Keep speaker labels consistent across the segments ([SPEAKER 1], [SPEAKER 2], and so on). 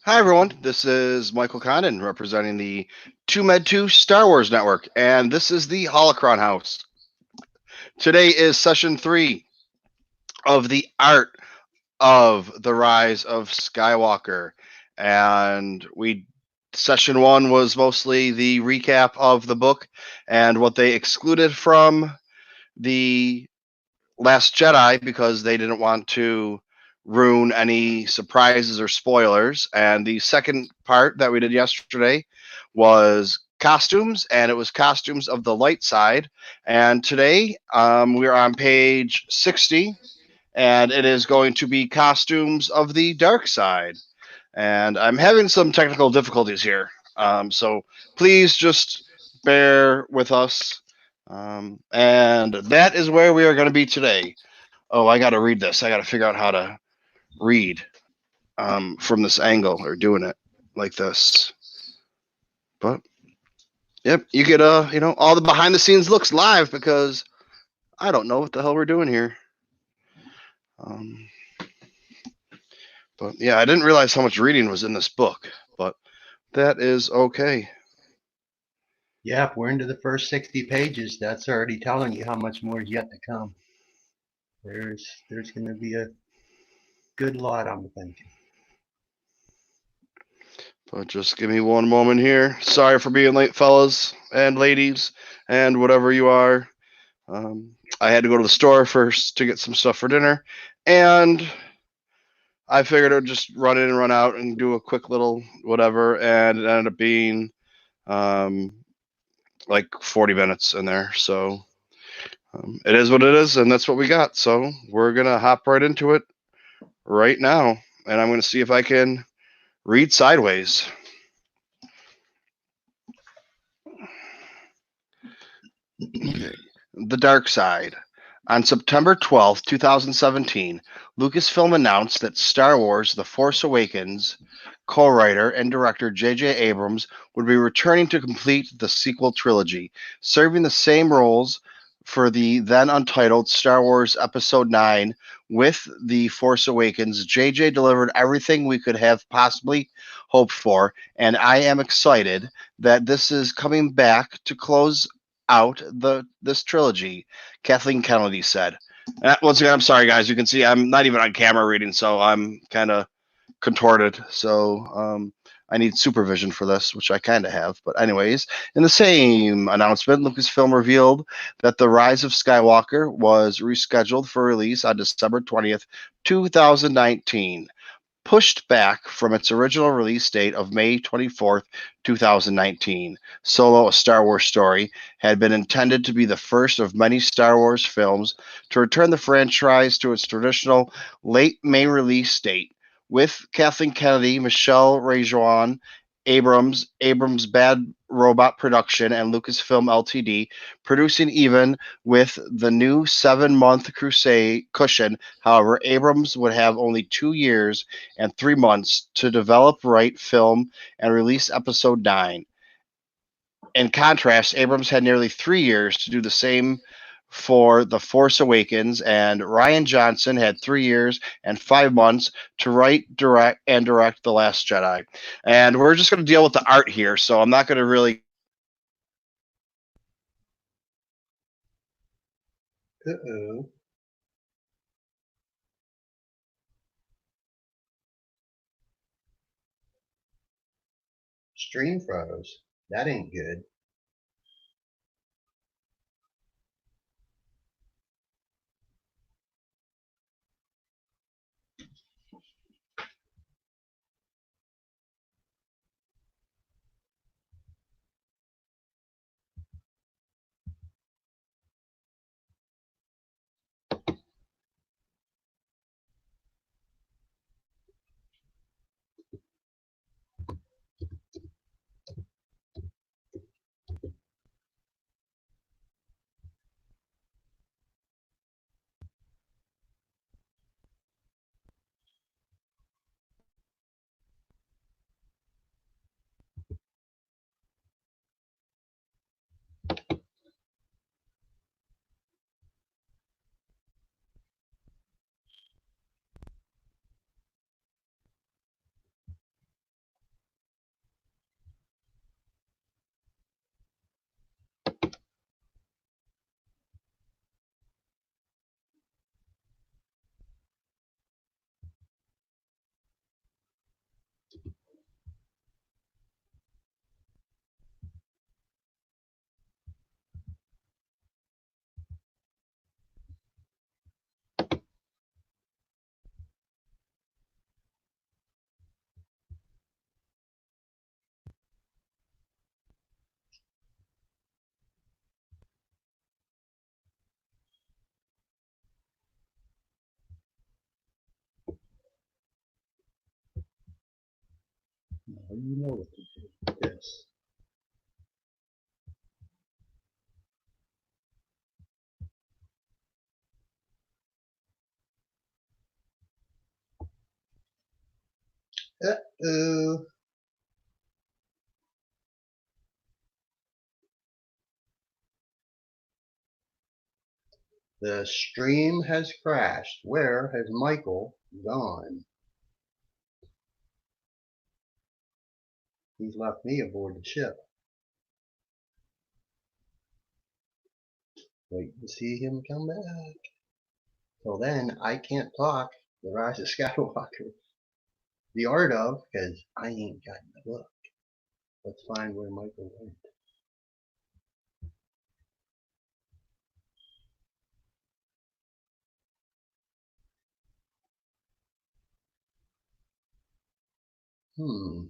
[SPEAKER 1] Hi, everyone. This is Michael Condon representing the TooMedToo Star Wars Network, and this is the Holocron House. Today is session 3 of the art of the rise of Skywalker, and session 1 was mostly the recap of the book and what they excluded from the Last Jedi because they didn't want to ruin any surprises or spoilers. And the second part that we did yesterday was costumes, and it was costumes of the light side. And today we're on page 60, and it is going to be costumes of the dark side. And I'm having some technical difficulties here. So please just bear with us. And that is where we are going to be today. Oh, I got to read this. I got to figure out how to read from this angle or doing it like this. But yep, you get all the behind the scenes looks live because I don't know what the hell we're doing here. Um, but yeah, I didn't realize how much reading was in this book, but that is okay.
[SPEAKER 2] Yeah, if we're into the first 60 pages, that's already telling you how much more is yet to come. There's going to be a good lot, I'm thinking.
[SPEAKER 1] But just give me one moment here. Sorry for being late, fellas and ladies, and whatever you are. I had to go to the store first to get some stuff for dinner, and I figured I would just run in and run out and do a quick little whatever, and it ended up being um, like 40 minutes in there. So it is what it is, and that's what we got. So we're gonna hop right into it right now, and I'm gonna see if I can read sideways. Okay. The Dark Side. On September 12th, 2017, Lucasfilm announced that Star Wars The Force Awakens co writer and director J.J. Abrams would be returning to complete the sequel trilogy, serving the same roles for the then untitled Star Wars Episode 9. With The Force Awakens, J.J. delivered everything we could have possibly hoped for, and I am excited that this is coming back to close out this trilogy, Kathleen Kennedy said. Once again, I'm sorry, guys. You can see I'm not even on camera reading, so I'm kind of contorted. So I need supervision for this, which I kind of have. But anyways, in the same announcement, Lucasfilm revealed that The Rise of Skywalker was rescheduled for release on December 20th, 2019, pushed back from its original release date of May 24th, 2019. Solo: A Star Wars Story had been intended to be the first of many Star Wars films to return the franchise to its traditional late May release date, with Kathleen Kennedy, Michelle Rejoin, Abrams Bad Robot Production, and Lucasfilm Ltd. producing. Even with the new 7-month crusade cushion, however, Abrams would have only 2 years and 3 months to develop, write, film, and release Episode 9. In contrast, Abrams had nearly 3 years to do the same for The Force Awakens, and Rian Johnson had 3 years and 5 months to write, direct The Last Jedi. And we're just going to deal with the art here, so I'm not going to really.
[SPEAKER 2] Uh-oh. Stream froze. That ain't good. How do you know what to do with this? Uh-oh. The stream has crashed. Where has Michael gone? He's left me aboard the ship. Wait to see him come back. Till then, I can't talk The Rise of Skywalker. The Art of, because I ain't got the book. Let's find where Michael went. Hmm.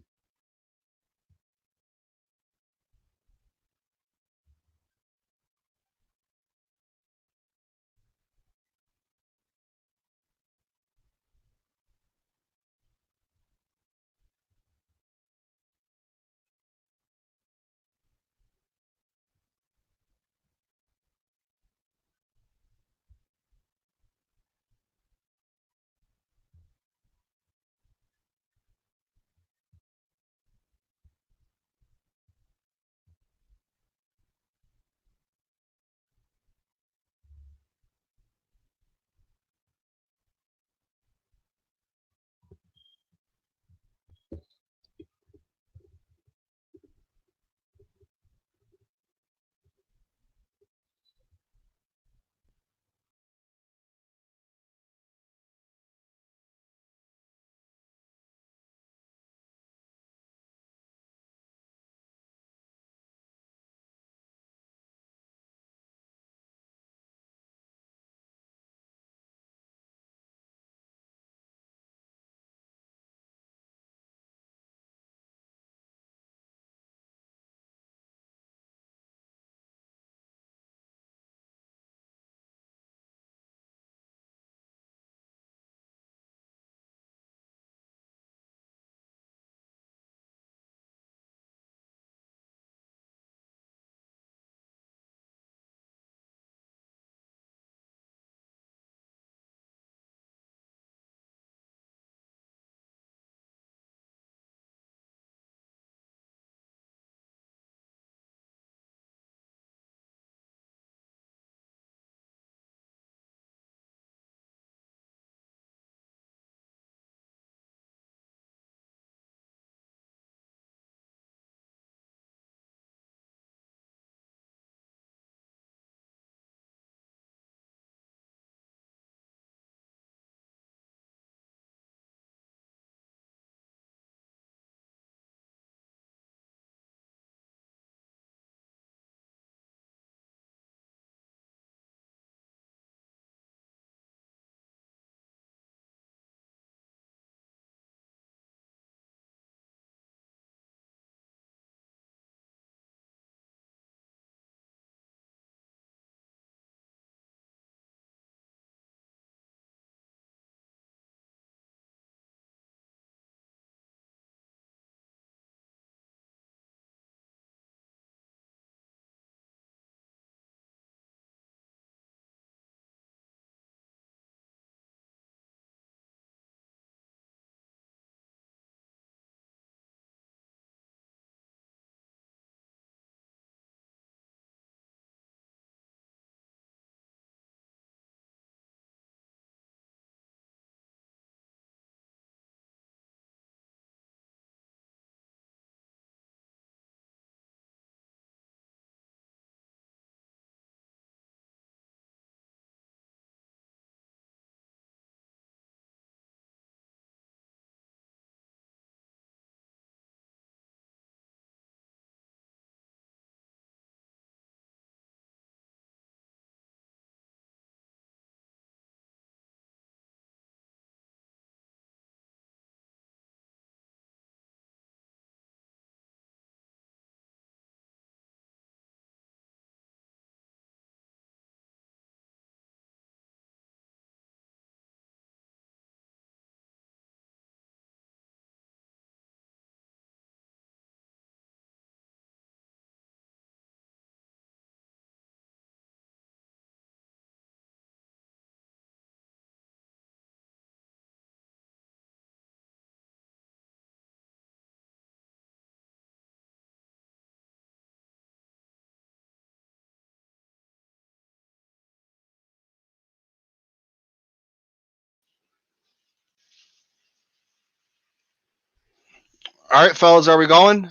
[SPEAKER 1] All right, fellas, are we going?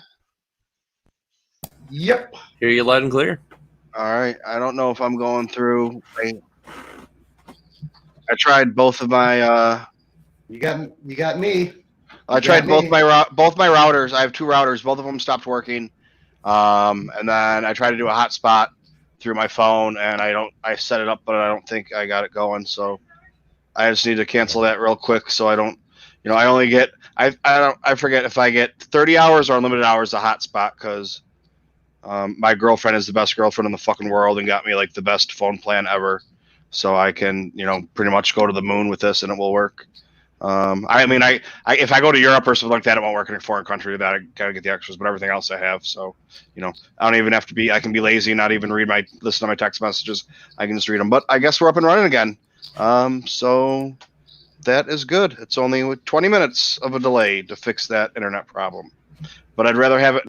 [SPEAKER 2] Yep.
[SPEAKER 3] Hear you loud and clear.
[SPEAKER 1] All right. I don't know if I'm going through. I tried both of my.
[SPEAKER 2] You got me.
[SPEAKER 1] I tried both my routers. I have two routers. Both of them stopped working. And then I tried to do a hotspot through my phone, and I set it up, but I don't think I got it going. So I just need to cancel that real quick, so I don't. I only get. I forget if I get 30 hours or unlimited hours of hotspot because. My girlfriend is the best girlfriend in the fucking world and got me like the best phone plan ever. So I can, pretty much go to the moon with this and it will work. I mean, if I go to Europe or something like that, it won't work in a foreign country. That I gotta get the extras, but everything else I have. So, I don't even have to be. I can be lazy, and not even listen to my text messages. I can just read them. But I guess we're up and running again. So that is good. It's only 20 minutes of a delay to fix that internet problem. But I'd rather have it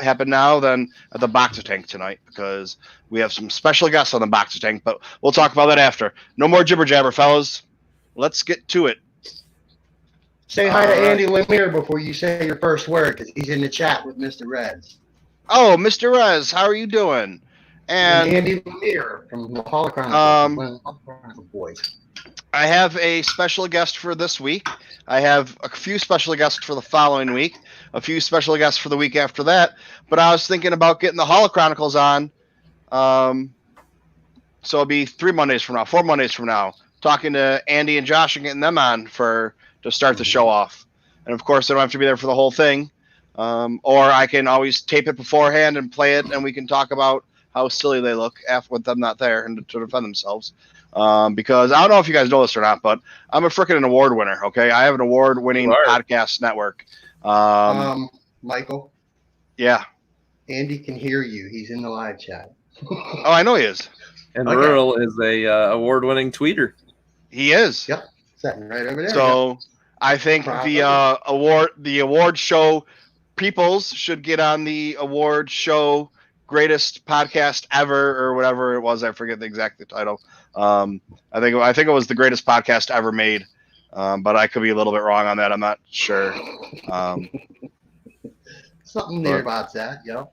[SPEAKER 1] happen now than at the Boxer Tank tonight because we have some special guests on the Boxer Tank. But we'll talk about that after. No more jibber jabber, fellas. Let's get to it.
[SPEAKER 2] Say hi to Andy Lemire before you say your first word because he's in the chat with Mr. Rez.
[SPEAKER 1] Oh, Mr. Rez, how are you doing?
[SPEAKER 2] And Andy Lemire from the Holocron boys.
[SPEAKER 1] I have a special guest for this week. I have a few special guests for the following week, a few special guests for the week after that. But I was thinking about getting the Holochronicles on. So it'll be 4 Mondays from now, talking to Andy and Josh and getting them on to start the show off. And of course, I don't have to be there for the whole thing. Or I can always tape it beforehand and play it, and we can talk about how silly they look with them not there and to defend themselves. Because I don't know if you guys know this or not, but I'm a freaking award winner. Okay, I have an award-winning podcast network.
[SPEAKER 2] Michael.
[SPEAKER 1] Yeah.
[SPEAKER 2] Andy can hear you. He's in the live chat.
[SPEAKER 1] Oh, I know he is.
[SPEAKER 3] And Rural is a award-winning tweeter.
[SPEAKER 1] He is.
[SPEAKER 2] Yep, sitting right over there.
[SPEAKER 1] So I think the award show peoples should get on the award show greatest podcast ever or whatever it was. I forget the exact title. I think it was the greatest podcast ever made, but I could be a little bit wrong on that. I'm not sure.
[SPEAKER 2] Something near about that, yep.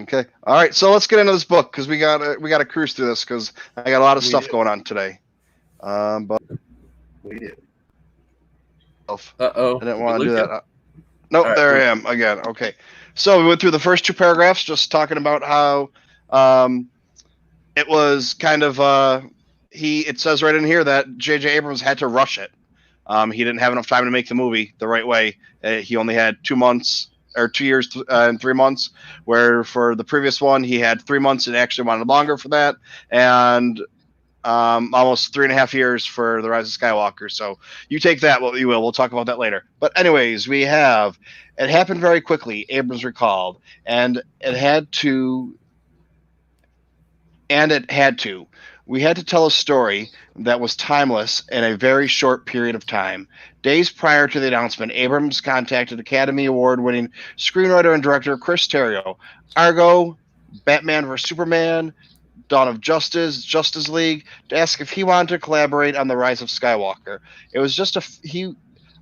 [SPEAKER 1] Okay, all right. So let's get into this book because we got to cruise through this because I got a lot of stuff going on today. But
[SPEAKER 2] we do.
[SPEAKER 3] Uh-oh.
[SPEAKER 1] I didn't want to do that. Nope, right, there I am again. Okay, so we went through the first two paragraphs just talking about how it was kind of it says right in here that J.J. Abrams had to rush it. He didn't have enough time to make the movie the right way. He only had 2 months or 2 years and 3 months, where for the previous one he had 3 months and actually wanted longer for that, and almost 3.5 years for The Rise of Skywalker. So you take that what you will. We'll talk about that later. But anyways, we have it happened very quickly. Abrams recalled, and it had to. We had to tell a story that was timeless in a very short period of time. Days prior to the announcement, Abrams contacted Academy Award-winning screenwriter and director Chris Terrio. Argo, Batman vs. Superman, Dawn of Justice, Justice League, to ask if he wanted to collaborate on The Rise of Skywalker. It was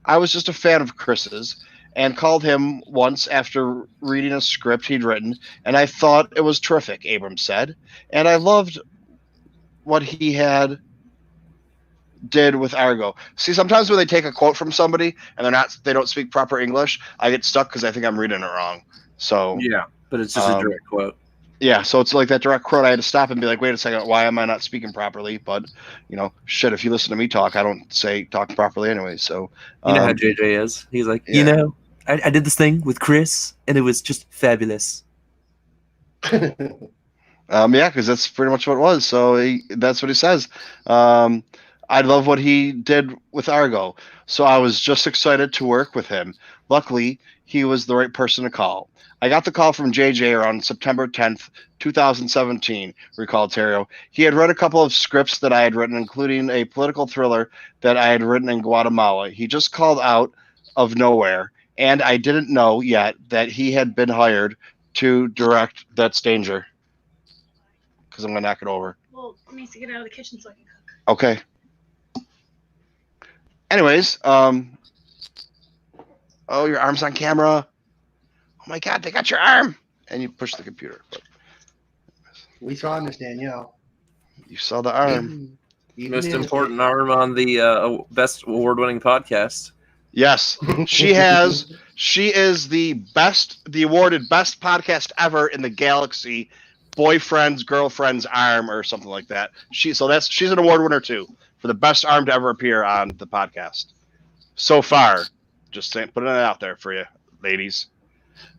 [SPEAKER 1] I was just a fan of Chris's and called him once after reading a script he'd written, and I thought it was terrific, Abrams said. And I loved what he did with Argo. See, sometimes when they take a quote from somebody and they don't speak proper English, I get stuck because I think I'm reading it wrong. So
[SPEAKER 3] yeah, but it's just a direct quote.
[SPEAKER 1] Yeah, so it's like that direct quote. I had to stop and be like, wait a second, why am I not speaking properly? But shit, if you listen to me talk, I don't talk properly anyway. So
[SPEAKER 3] you know how JJ is. He's like, I did this thing with Chris, and it was just fabulous.
[SPEAKER 1] Yeah, because that's pretty much what it was. So that's what he says. I love what he did with Argo. So I was just excited to work with him. Luckily, he was the right person to call. I got the call from JJ around September 10th, 2017, recalled Terrio. He had read a couple of scripts that I had written, including a political thriller that I had written in Guatemala. He just called out of nowhere, and I didn't know yet that he had been hired to direct That's Danger. Because I'm going to knock it over.
[SPEAKER 4] Well, it needs to get out of the kitchen so I can cook.
[SPEAKER 1] Okay. Anyways, oh, your arm's on camera. "Oh my God, they got your arm!" And you push the computer. But
[SPEAKER 2] We saw Miss Danielle.
[SPEAKER 1] you saw the arm.
[SPEAKER 2] Even
[SPEAKER 3] Most
[SPEAKER 2] if-
[SPEAKER 3] important arm on the best award-winning podcast.
[SPEAKER 1] Yes, she has. She is the awarded best podcast ever in the galaxy. Boyfriend's girlfriend's arm, or something like that. She's an award winner too for the best arm to ever appear on the podcast so far. Just saying, putting it out there for you, ladies.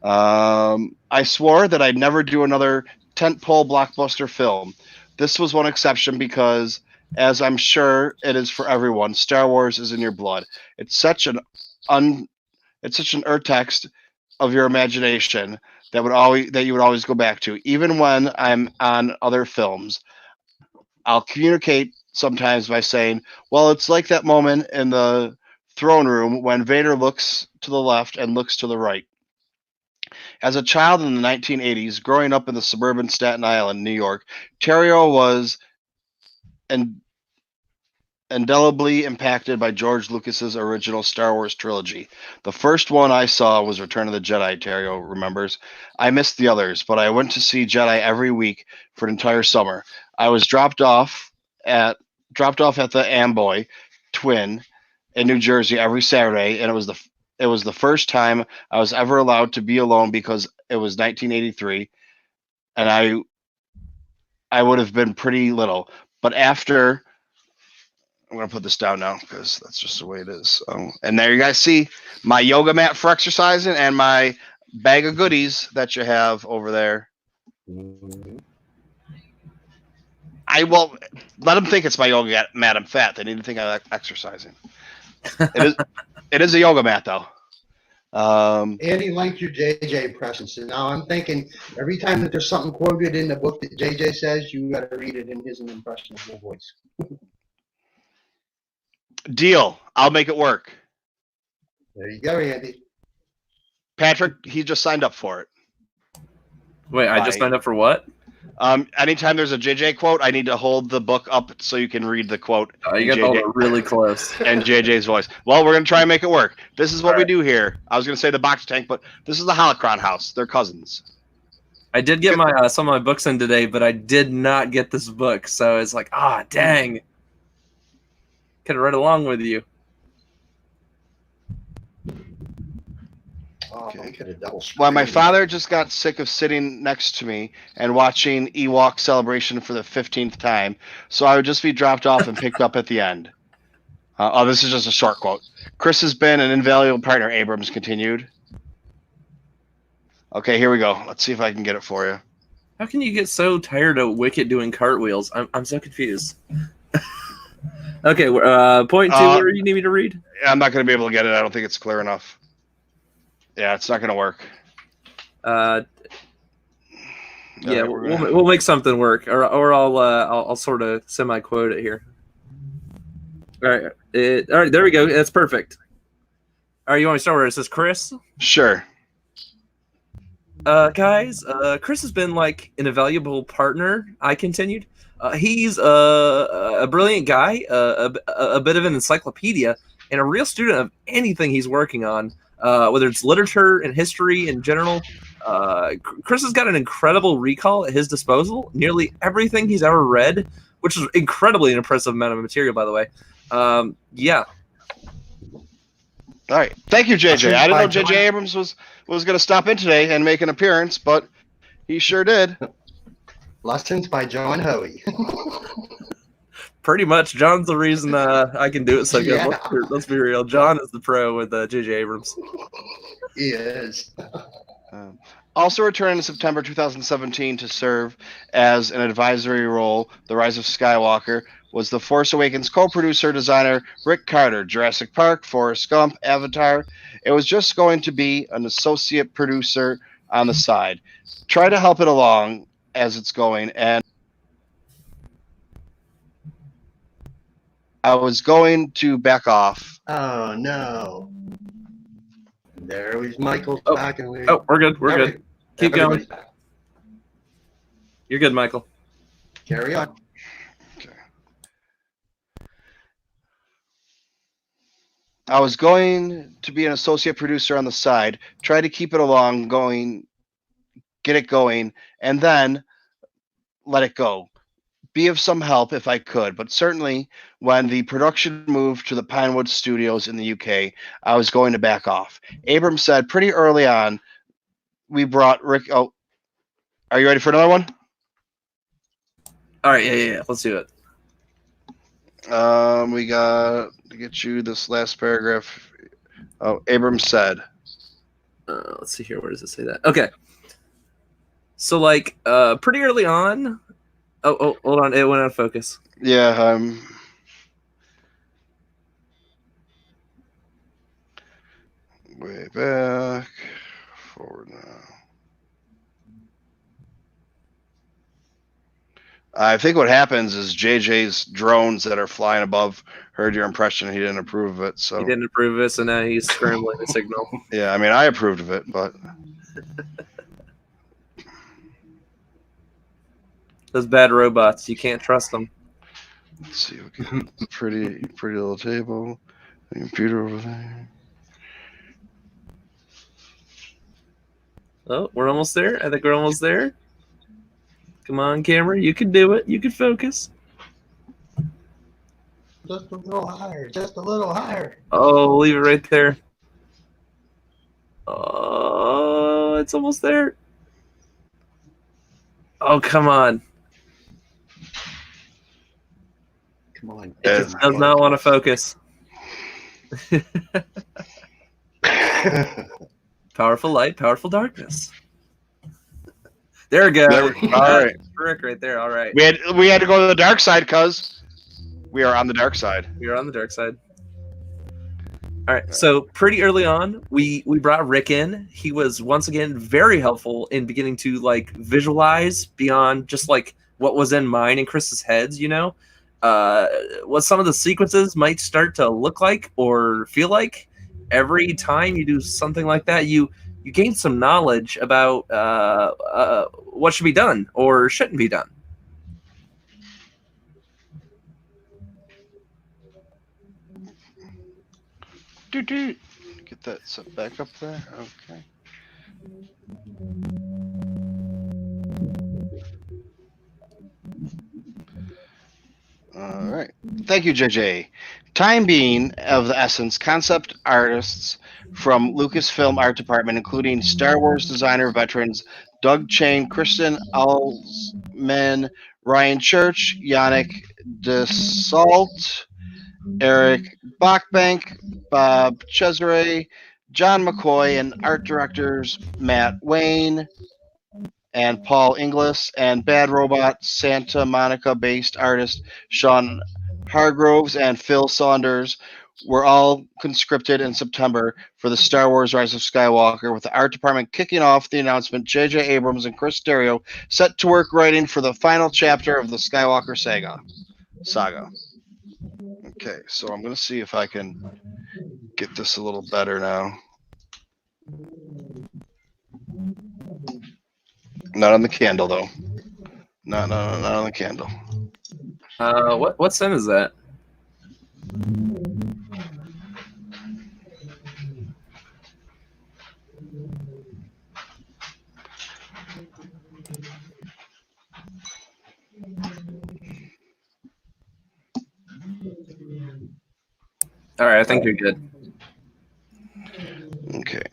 [SPEAKER 1] I swore that I'd never do another tentpole blockbuster film. This was one exception because, as I'm sure it is for everyone, Star Wars is in your blood. It's such an urtext of your imagination that you would always go back to, even when I'm on other films. I'll communicate sometimes by saying, "Well, it's like that moment in the throne room when Vader looks to the left and looks to the right." As a child in the 1980s, growing up in the suburban Staten Island, New York, Terrio was indelibly impacted by George Lucas's original Star Wars trilogy. The first one I saw was Return of the Jedi, Terrio remembers. I missed the others, but I went to see Jedi every week for an entire summer. I was dropped off at the Amboy Twin in New Jersey every Saturday, and it was the first time I was ever allowed to be alone because it was 1983, and I would have been pretty little. But after, I'm going to put this down now because that's just the way it is. And there you guys see my yoga mat for exercising and my bag of goodies that you have over there. I will let them think it's my yoga mat. I'm fat. They need to think I like exercising. It is a yoga mat though.
[SPEAKER 2] Andy liked your JJ impressions. So now I'm thinking every time that there's something quoted in the book that JJ says, you got to read it in his impressionable voice.
[SPEAKER 1] Deal. I'll make it work.
[SPEAKER 2] There you go, Andy.
[SPEAKER 1] Patrick, he just signed up for it.
[SPEAKER 3] Wait, I just signed up for what?
[SPEAKER 1] Anytime there's a JJ quote, I need to hold the book up so you can read the quote.
[SPEAKER 3] You got to hold it really close.
[SPEAKER 1] And JJ's voice. Well, we're going to try and make it work. This is what we do here. I was going to say the box tank, but this is the Holocron house. They're cousins.
[SPEAKER 3] I did get my some of my books in today, but I did not get this book, so it's like, dang. Could have read along with you.
[SPEAKER 2] Okay. I could have double
[SPEAKER 1] Well, my father just got sick of sitting next to me and watching Ewok Celebration for the 15th time, so I would just be dropped off and picked up at the end. This is just a short quote. Chris has been an invaluable partner, Abrams continued. Okay, here we go. Let's see if I can get it for you.
[SPEAKER 3] How can you get so tired of Wicket doing cartwheels? I'm so confused. Okay, point two, where you need me to read?
[SPEAKER 1] I'm not going to be able to get it. I don't think it's clear enough. Yeah, it's not going to work.
[SPEAKER 3] Yeah, we'll make something work, or I'll sort of semi-quote it here. All right, there we go. That's perfect. All right, you want me to start where it says Chris?
[SPEAKER 1] Sure.
[SPEAKER 3] Guys, Chris has been like an invaluable partner. I continued. He's a brilliant guy, a bit of an encyclopedia, and a real student of anything he's working on, whether it's literature and history in general. Chris has got an incredible recall at his disposal. Nearly everything he's ever read, which is incredibly an impressive amount of material, by the way. Yeah.
[SPEAKER 1] All right. Thank you, JJ. I didn't know JJ Abrams was going to stop in today and make an appearance, but he sure did.
[SPEAKER 2] Lessons by John Hoey.
[SPEAKER 3] Pretty much. John's the reason I can do it so good.
[SPEAKER 2] Yeah.
[SPEAKER 3] Let's be real. John is the pro with JJ Abrams.
[SPEAKER 2] He is.
[SPEAKER 1] Also returning in September 2017 to serve as an advisory role, The Rise of Skywalker, was The Force Awakens co-producer designer Rick Carter, Jurassic Park, Forrest Gump, Avatar. It was just going to be an associate producer on the side. Try to help it along as it's going, and I was going to back off.
[SPEAKER 2] Oh, no. There was Michael's back. And
[SPEAKER 3] we're good. We're good. Keep going.
[SPEAKER 2] Back.
[SPEAKER 3] You're good, Michael.
[SPEAKER 2] Carry on.
[SPEAKER 1] Okay. I was going to be an associate producer on the side, try to keep it along, get it going, and then let it go. Be of some help if I could, but certainly when the production moved to the Pinewood Studios in the UK, I was going to back off. Abrams said pretty early on, we brought Rick. Oh, are you ready for another one?
[SPEAKER 3] All right, yeah. Let's do it.
[SPEAKER 1] We got to get you this last paragraph. Oh, Abrams said.
[SPEAKER 3] Let's see here. Where does it say that? Okay. So, like, pretty early on. Oh, hold on. It went out of focus.
[SPEAKER 1] Yeah, way back, forward now. I think what happens is JJ's drones that are flying above heard your impression. He didn't approve of it, so
[SPEAKER 3] He didn't approve of it, so now he's scrambling the signal.
[SPEAKER 1] yeah. I mean, I approved of it, but
[SPEAKER 3] Those bad robots, you can't trust them.
[SPEAKER 1] let's see. Okay, pretty little table. The computer over there.
[SPEAKER 3] Oh, we're almost there. I think we're almost there. Come on, camera. You can do it. You can focus.
[SPEAKER 2] Just a little higher. Just a little higher.
[SPEAKER 3] Oh, leave it right there. Oh, it's almost there. Oh, come on.
[SPEAKER 2] Come on.
[SPEAKER 3] It just does not want to focus. Powerful light, powerful darkness. There we go.
[SPEAKER 1] All right.
[SPEAKER 3] Rick right there. All right.
[SPEAKER 1] We had to go to the dark side because we are on the dark side.
[SPEAKER 3] We are on the dark side. All right. So pretty early on, we brought Rick in. He was once again very helpful in beginning to like visualize beyond just like what was in mine and Chris's heads, you know, what some of the sequences might start to look like or feel like. Every time you do something like that, you gain some knowledge about what should be done or shouldn't be done.
[SPEAKER 1] Get that set back up there. Okay. All right. Thank you, JJ. Time being of the essence, concept artists from Lucasfilm Art Department, including Star Wars designer veterans Doug Chain, Kristen Alsman, Ryan Church, Yannick DeSalt, Eric Bachbank, Bob Cesare, John McCoy, and art directors Matt Wayne and Paul Inglis, and Bad Robot Santa Monica-based artist Sean Hargroves and Phil Saunders were all conscripted in September for the Star Wars Rise of Skywalker, with the art department kicking off the announcement. J.J. Abrams and Chris Terrio set to work writing for the final chapter of the Skywalker saga. Okay, so I'm going to see if I can get this a little better now. Not on the candle, though. Not on the candle.
[SPEAKER 3] What sin is that? All right, I think you're good.
[SPEAKER 1] Okay.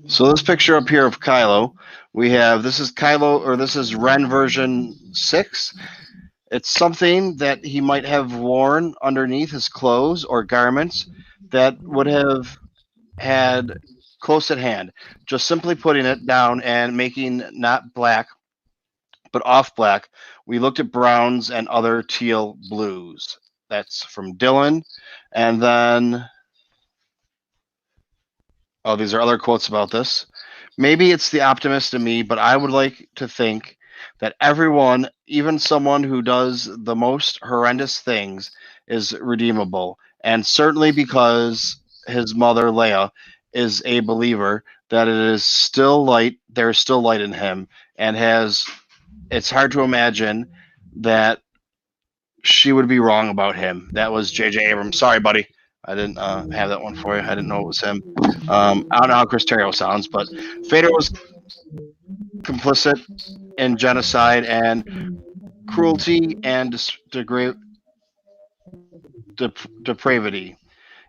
[SPEAKER 1] So this picture up here of Kylo, we have, this is Kylo, or this is Ren version 6. It's something that he might have worn underneath his clothes or garments that would have had close at hand. Just simply putting it down and making not black, but off black. We looked at browns and other teal blues. That's from Dylan. And then, oh, these are other quotes about this. Maybe it's the optimist in me, but I would like to think that everyone, even someone who does the most horrendous things, is redeemable. And certainly because his mother, Leia, is a believer, that it is still light, there's still light in him, and it's hard to imagine that she would be wrong about him. That was J.J. Abrams. Sorry, buddy. I didn't have that one for you. I didn't know it was him. I don't know how Chris Terrio sounds, but Vader was complicit in genocide and cruelty and depravity.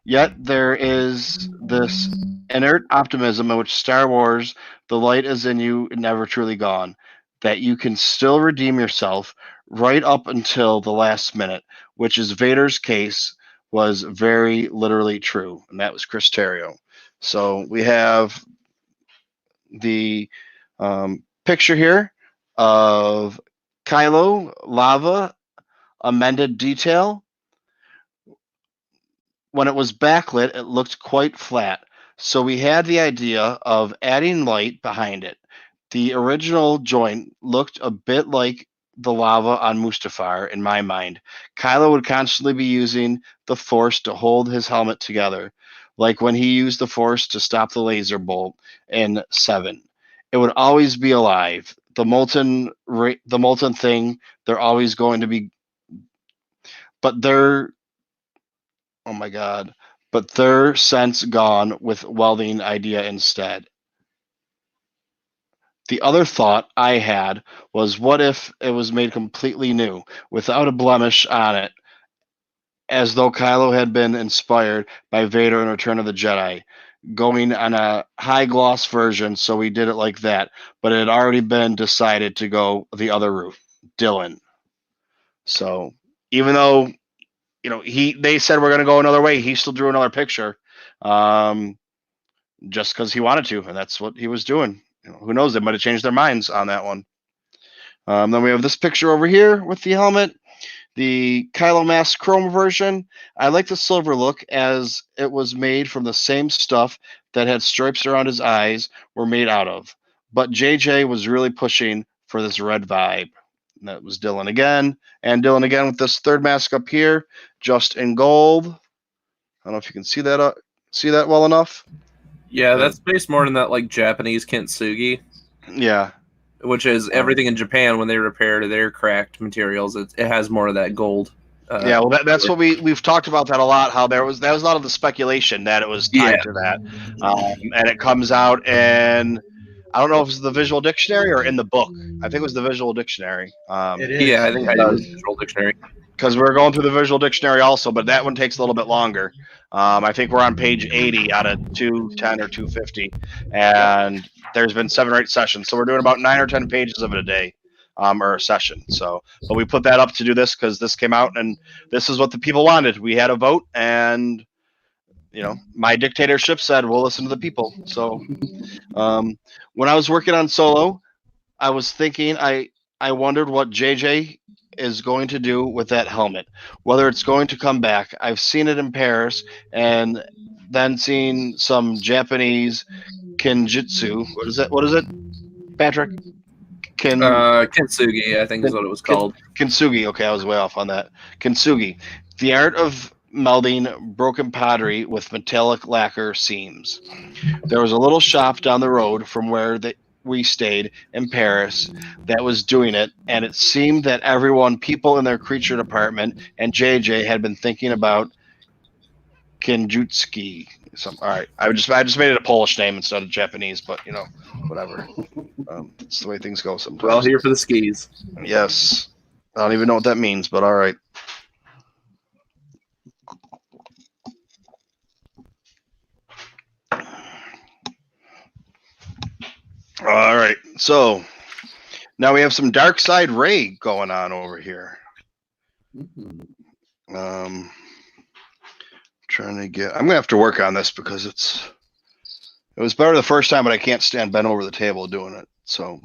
[SPEAKER 1] Yet there is this inert optimism in which Star Wars, the light is in you, never truly gone, that you can still redeem yourself right up until the last minute, which is Vader's case was very literally true, and that was Chris Terrio. So we have the picture here of Kylo, lava, amended detail. When it was backlit, it looked quite flat. So we had the idea of adding light behind it. The original joint looked a bit like the lava on Mustafar in my mind. Kylo would constantly be using the Force to hold his helmet together, like when he used the Force to stop the laser bolt in 7. It would always be alive. The molten thing, they're always going to be, but they're, oh my God, but their sense gone with welding idea instead. The other thought I had was, what if it was made completely new, without a blemish on it, as though Kylo had been inspired by Vader in Return of the Jedi, going on a high gloss version, so we did it like that, but it had already been decided to go the other route, Dylan. So even though they said we're going to go another way, he still drew another picture, just because he wanted to, and that's what he was doing. Who knows? They might have changed their minds on that one. Then we have this picture over here with the helmet, the Kylo Mask Chrome version. I like the silver look, as it was made from the same stuff that had stripes around his eyes were made out of. But JJ was really pushing for this red vibe. And that was Dylan again. And Dylan again with this third mask up here, just in gold. I don't know if you can see that well enough.
[SPEAKER 3] Yeah, that's based more on that like Japanese kintsugi.
[SPEAKER 1] Yeah.
[SPEAKER 3] Which is everything in Japan when they repair their cracked materials. It has more of that gold.
[SPEAKER 1] Yeah, well, that's what we've talked about that a lot. How that was a lot of the speculation that it was tied to that, and it comes out in, I don't know if it's the visual dictionary or in the book. I think it was the visual dictionary.
[SPEAKER 2] It is.
[SPEAKER 3] Yeah, I think I did the visual dictionary.
[SPEAKER 1] Because we're going through the visual dictionary also, but that one takes a little bit longer. I think we're on page 80 out of 210 or 250, and there's been 7 or 8 sessions, so we're doing about 9 or 10 pages of it a day, or a session. So, but we put that up to do this because this came out, and this is what the people wanted. We had a vote, and my dictatorship said we'll listen to the people. So, when I was working on Solo, I was thinking, I wondered what JJ is going to do with that helmet, whether it's going to come back. I've seen it in Paris, and then seen some Japanese kinjutsu. What is it, Patrick?
[SPEAKER 3] Kintsugi, I think is what it was called.
[SPEAKER 1] Kintsugi. Okay, I was way off on that. Kintsugi, the art of melding broken pottery with metallic lacquer seams. There was a little shop down the road from where we stayed in Paris that was doing it, and it seemed that people in their creature department and JJ had been thinking about Kinjutsuki. All right, I just made it a Polish name instead of Japanese, but whatever. It's the way things go sometimes.
[SPEAKER 3] We're all here for the skis.
[SPEAKER 1] Yes, I don't even know what that means, but all right. All right, so now we have some dark side Rey going on over here. I'm gonna have to work on this because it was better the first time, but I can't stand bent over the table doing it. So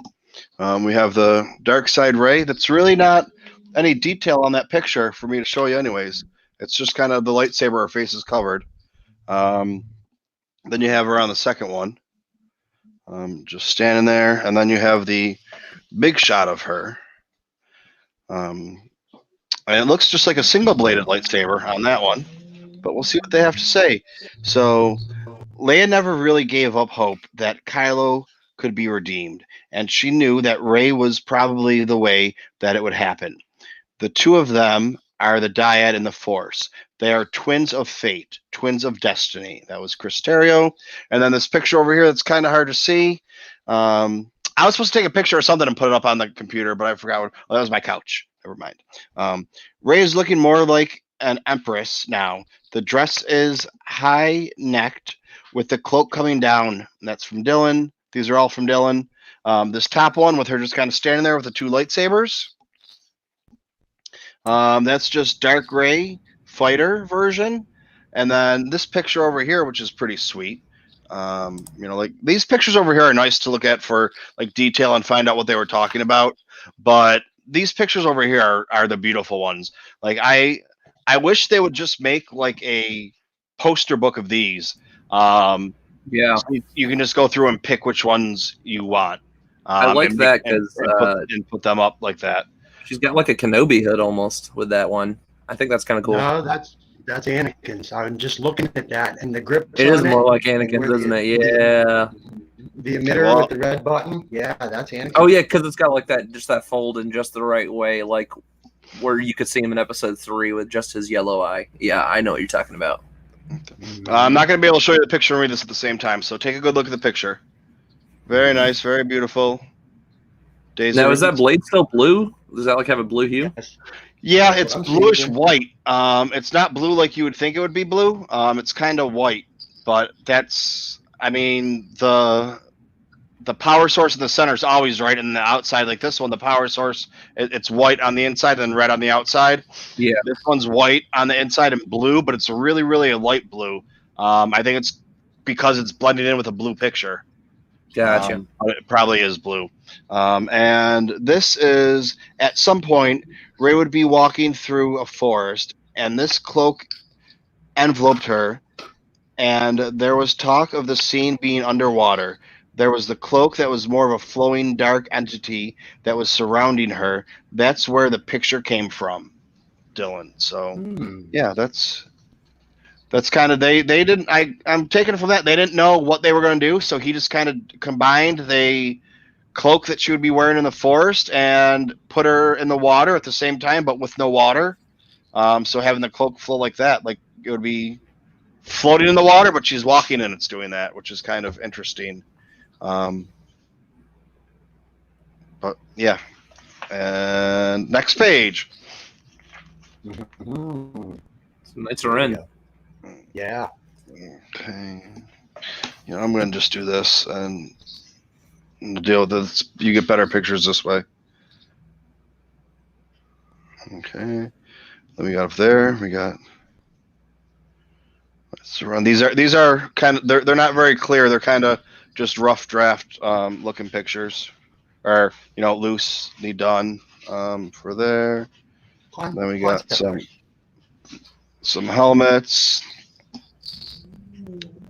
[SPEAKER 1] we have the dark side Rey. That's really not any detail on that picture for me to show you anyways. It's just kind of the lightsaber, her face is covered. Then you have her on the second one. Just standing there, and then you have the big shot of her. And it looks just like a single-bladed lightsaber on that one, but we'll see what they have to say. So, Leia never really gave up hope that Kylo could be redeemed, and she knew that Rey was probably the way that it would happen. The two of them are the dyad and the Force. They are twins of fate, twins of destiny. That was Chris Terrio. And then this picture over here that's kind of hard to see. I was supposed to take a picture or something and put it up on the computer, but I forgot what. Oh, that was my couch. Never mind. Rey is looking more like an empress now. The dress is high-necked with the cloak coming down. That's from Dylan. These are all from Dylan. This top one with her just kind of standing there with the two lightsabers. That's just dark gray fighter version. And then this picture over here, which is pretty sweet. Like these pictures over here are nice to look at for like detail and find out what they were talking about. But these pictures over here are the beautiful ones. Like I wish they would just make like a poster book of these.
[SPEAKER 3] Yeah,
[SPEAKER 1] so you can just go through and pick which ones you want.
[SPEAKER 3] I like that because
[SPEAKER 1] and put them up like that.
[SPEAKER 3] She's got like a Kenobi hood almost with that one. I think that's kind of cool.
[SPEAKER 2] No, that's Anakin's. I'm just looking at that, and the grip.
[SPEAKER 3] It is more like Anakin's, isn't it? Yeah.
[SPEAKER 2] The emitter with the red button. Yeah, that's Anakin.
[SPEAKER 3] Oh yeah, because it's got like that, just that fold in just the right way, like where you could see him in Episode 3 with just his yellow eye. Yeah, I know what you're talking about.
[SPEAKER 1] I'm not going to be able to show you the picture and read this at the same time, so take a good look at the picture. Very nice, very beautiful. Daisy
[SPEAKER 3] Now, is that blade still blue? Does that like have a blue hue?
[SPEAKER 2] Yes.
[SPEAKER 1] Yeah, it's bluish white. It's not blue like you would think it would be blue. It's kind of white, but that's, I mean, the power source in the center is always right, and the outside, like this one, the power source, it's white on the inside and red on the outside.
[SPEAKER 3] Yeah.
[SPEAKER 1] This one's white on the inside and blue, but it's really, really a light blue. I think it's because it's blending in with a blue picture.
[SPEAKER 3] Gotcha.
[SPEAKER 1] It probably is blue. And this is, at some point, Rey would be walking through a forest, and this cloak enveloped her, and there was talk of the scene being underwater. There was the cloak that was more of a flowing dark entity that was surrounding her. That's where the picture came from, Dylan. So, yeah, that's kind of, they didn't, I'm taking it from that. They didn't know what they were going to do, so he just kind of combined the cloak that she would be wearing in the forest and put her in the water at the same time, but with no water. So having the cloak flow like that, like it would be floating in the water, but she's walking and it's doing that, which is kind of interesting. But yeah, and next page.
[SPEAKER 2] Mhm.
[SPEAKER 3] Some nights are in.
[SPEAKER 2] Yeah.
[SPEAKER 1] Okay. I'm going to just do this and deal with this. You get better pictures this way. Okay. Then we got up there. We got. Let's run. These are kind of, they're not very clear. They're kind of just rough draft looking pictures, or loosely done for there. Then we got some helmets.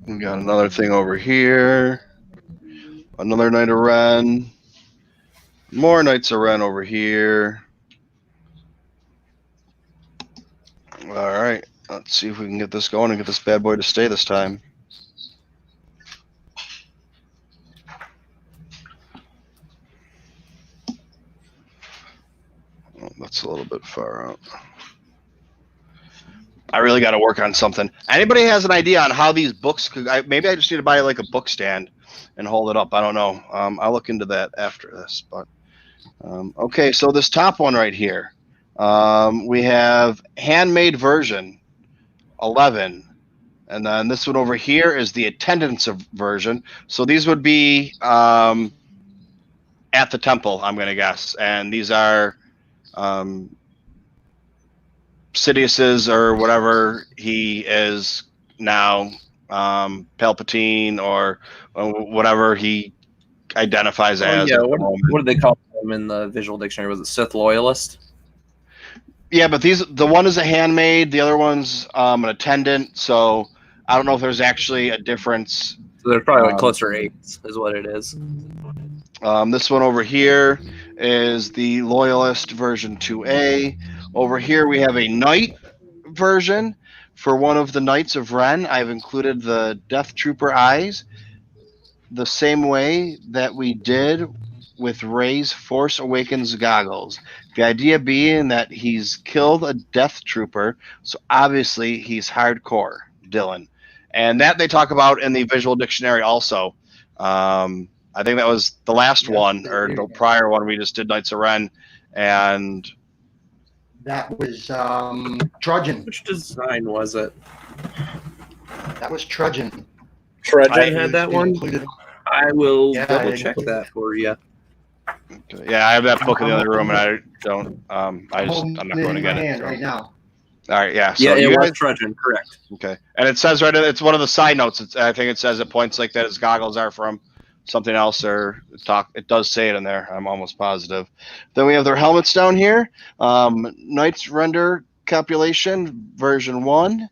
[SPEAKER 1] We got another thing over here. Another Knight of Ren. More Knights of Ren over here. All right, let's see if we can get this going and get this bad boy to stay this time. Oh, that's a little bit far out. I really got to work on something. Anybody has an idea on how these books could? Maybe I just need to buy like a book stand and hold it up. I don't know. I'll look into that after this. But okay, so this top one right here, we have handmade version 11, and then this one over here is the attendance version. So these would be at the temple, I'm gonna guess, and these are. Sidious's or whatever he is now, Palpatine or whatever he identifies as.
[SPEAKER 3] Yeah, what did they call him in the visual dictionary? Was it Sith loyalist?
[SPEAKER 1] Yeah, but the one is a handmaid, the other one's an attendant. So I don't know if there's actually a difference.
[SPEAKER 3] So they're probably like closer eights, is what it is.
[SPEAKER 1] This one over here is the loyalist version 2A. Over here we have a knight version for one of the Knights of Ren. I've included the Death Trooper eyes the same way that we did with Rey's Force Awakens goggles. The idea being that he's killed a Death Trooper, so obviously he's hardcore, Dylan. And that they talk about in the visual dictionary also. I think that was the last one, or the prior one we just did, Knights of Ren. And
[SPEAKER 2] that was Trudgeon.
[SPEAKER 3] Which design was it?
[SPEAKER 2] That was Trudgeon.
[SPEAKER 3] Trudgeon had that one?
[SPEAKER 2] Included.
[SPEAKER 3] I will
[SPEAKER 2] Yeah,
[SPEAKER 3] double
[SPEAKER 2] I
[SPEAKER 3] check
[SPEAKER 2] included
[SPEAKER 3] that for you.
[SPEAKER 1] yeah, I have that book in the other room, and I don't. I'm not
[SPEAKER 2] holding
[SPEAKER 1] going
[SPEAKER 2] it
[SPEAKER 1] to
[SPEAKER 2] in
[SPEAKER 1] get
[SPEAKER 2] my
[SPEAKER 1] it.
[SPEAKER 2] hand
[SPEAKER 1] So.
[SPEAKER 2] right now.
[SPEAKER 1] All right, yeah. So
[SPEAKER 3] Yeah, it
[SPEAKER 1] you
[SPEAKER 3] was
[SPEAKER 1] guys,
[SPEAKER 3] Trudgeon, correct.
[SPEAKER 1] okay, and it says right. It's one of the side notes. I think it says at points like that his goggles are from something else, or talk. It does say it in there. I'm almost positive. Then we have their helmets down here. Knights Render Copulation version 1.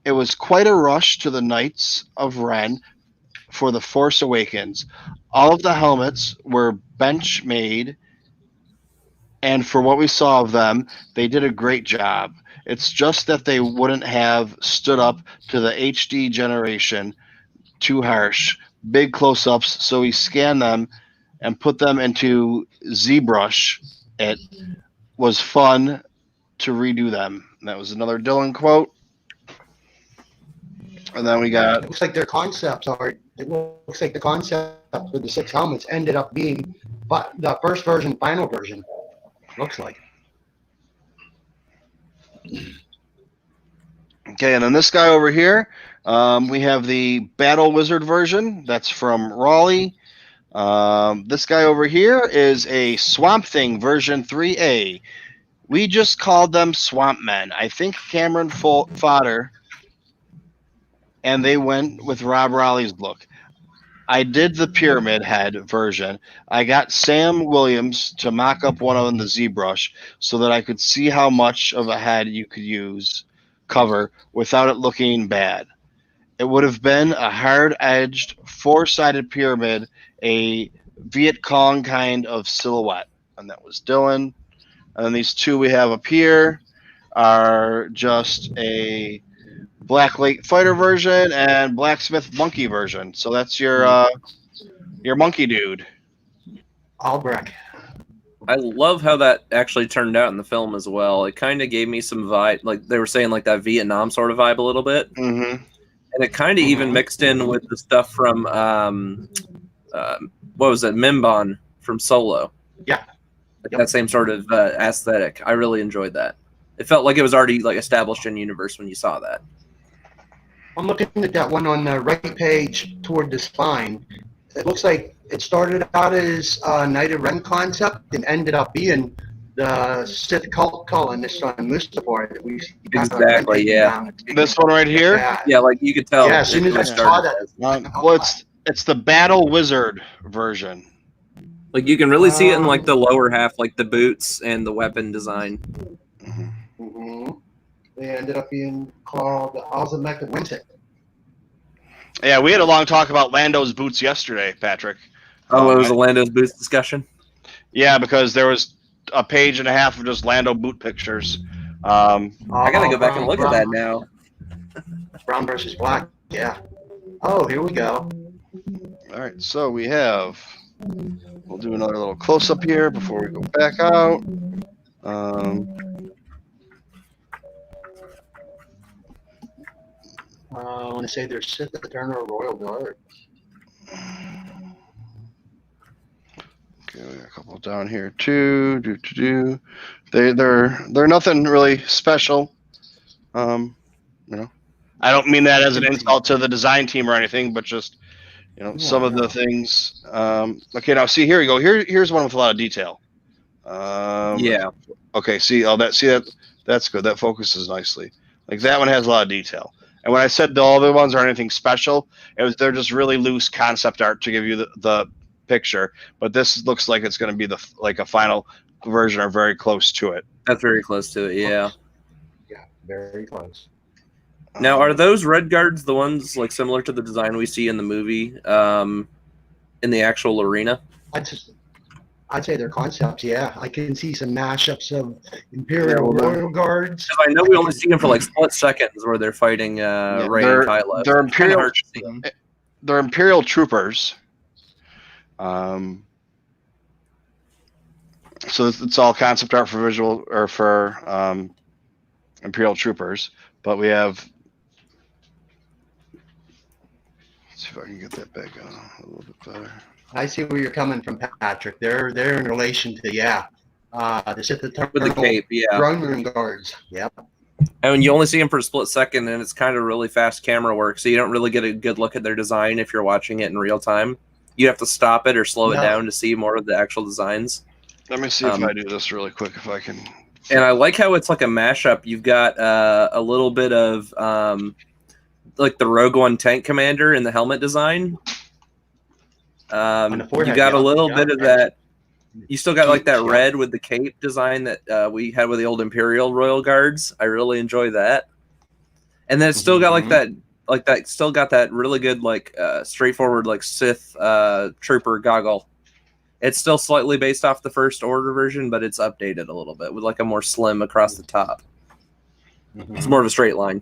[SPEAKER 1] It was quite a rush to the Knights of Ren for the Force Awakens. All of the helmets were bench made, and for what we saw of them, they did a great job. It's just that they wouldn't have stood up to the HD generation, too harsh. Big close-ups, so we scanned them and put them into ZBrush. It was fun to redo them. And that was another Dylan quote. And then we got
[SPEAKER 2] It looks like their concepts are. It looks like the concept for the 6 helmets ended up being, but the first version, final version, looks like.
[SPEAKER 1] okay, and then this guy over here, we have the Battle Wizard version. That's from Raleigh. This guy over here is a Swamp Thing version 3A. We just called them Swamp Men. I think Cameron Fodder, and they went with Rob Raleigh's look. I did the Pyramid Head version. I got Sam Williams to mock up one on the ZBrush so that I could see how much of a head you could use cover without it looking bad. It would have been a hard-edged, four-sided pyramid, a Viet Cong kind of silhouette. And that was Dylan. And then these two we have up here are just a Black Lake Fighter version and Blacksmith Monkey version. So that's your monkey dude.
[SPEAKER 2] Albrecht.
[SPEAKER 3] I love how that actually turned out in the film as well. It kind of gave me some vibe, like they were saying, like that Vietnam sort of vibe a little bit.
[SPEAKER 1] Mm-hmm.
[SPEAKER 3] And it kind of even mixed in with the stuff from, what was it, Mimban from Solo.
[SPEAKER 2] Yeah.
[SPEAKER 3] Like that same sort of aesthetic. I really enjoyed that. It felt like it was already like established in universe when you saw that.
[SPEAKER 2] I'm looking at that one on the right page toward the spine. It looks like it started out as a Knight of Ren concept and ended up being the Sith cult colonist on Mustafar that we see.
[SPEAKER 3] Exactly, yeah.
[SPEAKER 1] This one right here?
[SPEAKER 3] Yeah, like you could tell.
[SPEAKER 2] Yeah, as soon as I saw that.
[SPEAKER 1] Well, it's the Battle Wizard version.
[SPEAKER 3] Like you can really see it in like the lower half, like the boots and the weapon design.
[SPEAKER 2] Mm-hmm. They ended up being called Alzameka Winsett.
[SPEAKER 1] Yeah, we had a long talk about Lando's boots yesterday, Patrick.
[SPEAKER 3] Oh, it was a Lando's boots discussion?
[SPEAKER 1] Yeah, because there was a page and a half of just Lando boot pictures.
[SPEAKER 3] I gotta go back and look at that now.
[SPEAKER 2] Brown versus black, yeah. Oh, here we go.
[SPEAKER 1] All right, so we have. We'll do another little close up here before we go back out.
[SPEAKER 2] I want to say they're Sith Eternal Royal Guard.
[SPEAKER 1] Okay, we got a couple down here too. They're nothing really special. You know, I don't mean that as an insult to the design team or anything, but just some of the things. Okay, now see, here you go. Here's one with a lot of detail.
[SPEAKER 3] Yeah.
[SPEAKER 1] Okay, that's good. That focuses nicely. Like that one has a lot of detail. And when I said the other ones aren't anything special, they're just really loose concept art to give you the picture. But this looks like it's going to be a final version or very close to it.
[SPEAKER 3] That's very close to it, yeah.
[SPEAKER 2] Yeah, very close.
[SPEAKER 3] Now, are those red guards the ones like similar to the design we see in the movie, in the actual arena?
[SPEAKER 2] I'd say they're concepts, yeah. I can see some mashups of Imperial Royal Guards.
[SPEAKER 3] Because I know we only see them for like split seconds where they're fighting Rey and Kylo.
[SPEAKER 1] They're Imperial troopers. So it's all concept art for visual or for Imperial Troopers, but we have. Let's see if I can get that back on a little bit better.
[SPEAKER 2] I see where you're coming from, Patrick. They're in relation to the Sith
[SPEAKER 3] With the
[SPEAKER 2] Eternal
[SPEAKER 3] cape, yeah.
[SPEAKER 2] Throne Room guards. Yep.
[SPEAKER 3] And you only see them for a split second, and it's kind of really fast camera work, so you don't really get a good look at their design if you're watching it in real time. You have to stop it or slow it down to see more of the actual designs.
[SPEAKER 1] Let me see if I do this really quick, if I can.
[SPEAKER 3] And I like how it's like a mashup. You've got a little bit of like the Rogue One tank commander in the helmet design. You got a little bit of that. You still got like that red with the cape design that we had with the old Imperial Royal Guards. I really enjoy that. And then it's still got like that, still got that really good like straightforward like Sith trooper goggle. It's still slightly based off the First Order version, but it's updated a little bit with like a more slim across the top. It's more of a straight line.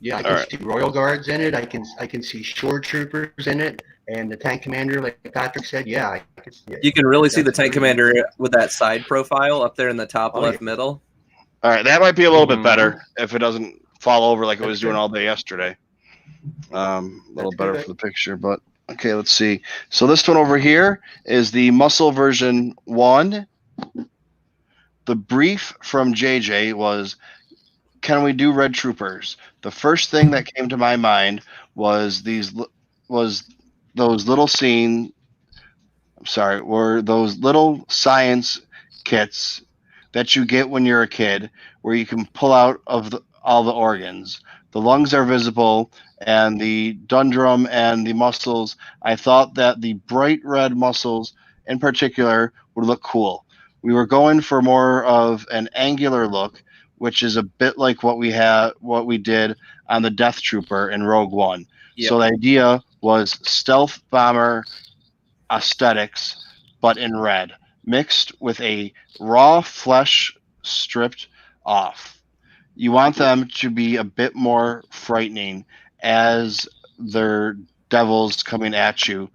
[SPEAKER 2] Yeah, I can see Royal Guards in it. I can see Shore Troopers in it, and the tank commander, like Patrick said. Yeah, I can see it.
[SPEAKER 3] You can really see the tank commander with that side profile up there in the top left middle.
[SPEAKER 1] All right, that might be a little bit better if it doesn't fall over like it was doing all day yesterday. A little better for the picture, but okay, let's see. So this one over here is the muscle version 1. The brief from JJ was, can we do Red Troopers? The first thing that came to my mind was those little were those little science kits that you get when you're a kid, where you can pull out of all the organs. The lungs are visible, and the dundrum and the muscles. I thought that the bright red muscles in particular would look cool. We were going for more of an angular look, which is a bit like what we did on the Death Trooper in Rogue One. Yep. So the idea was stealth bomber aesthetics, but in red, mixed with a raw flesh stripped off. You want them to be a bit more frightening as they're devils coming at you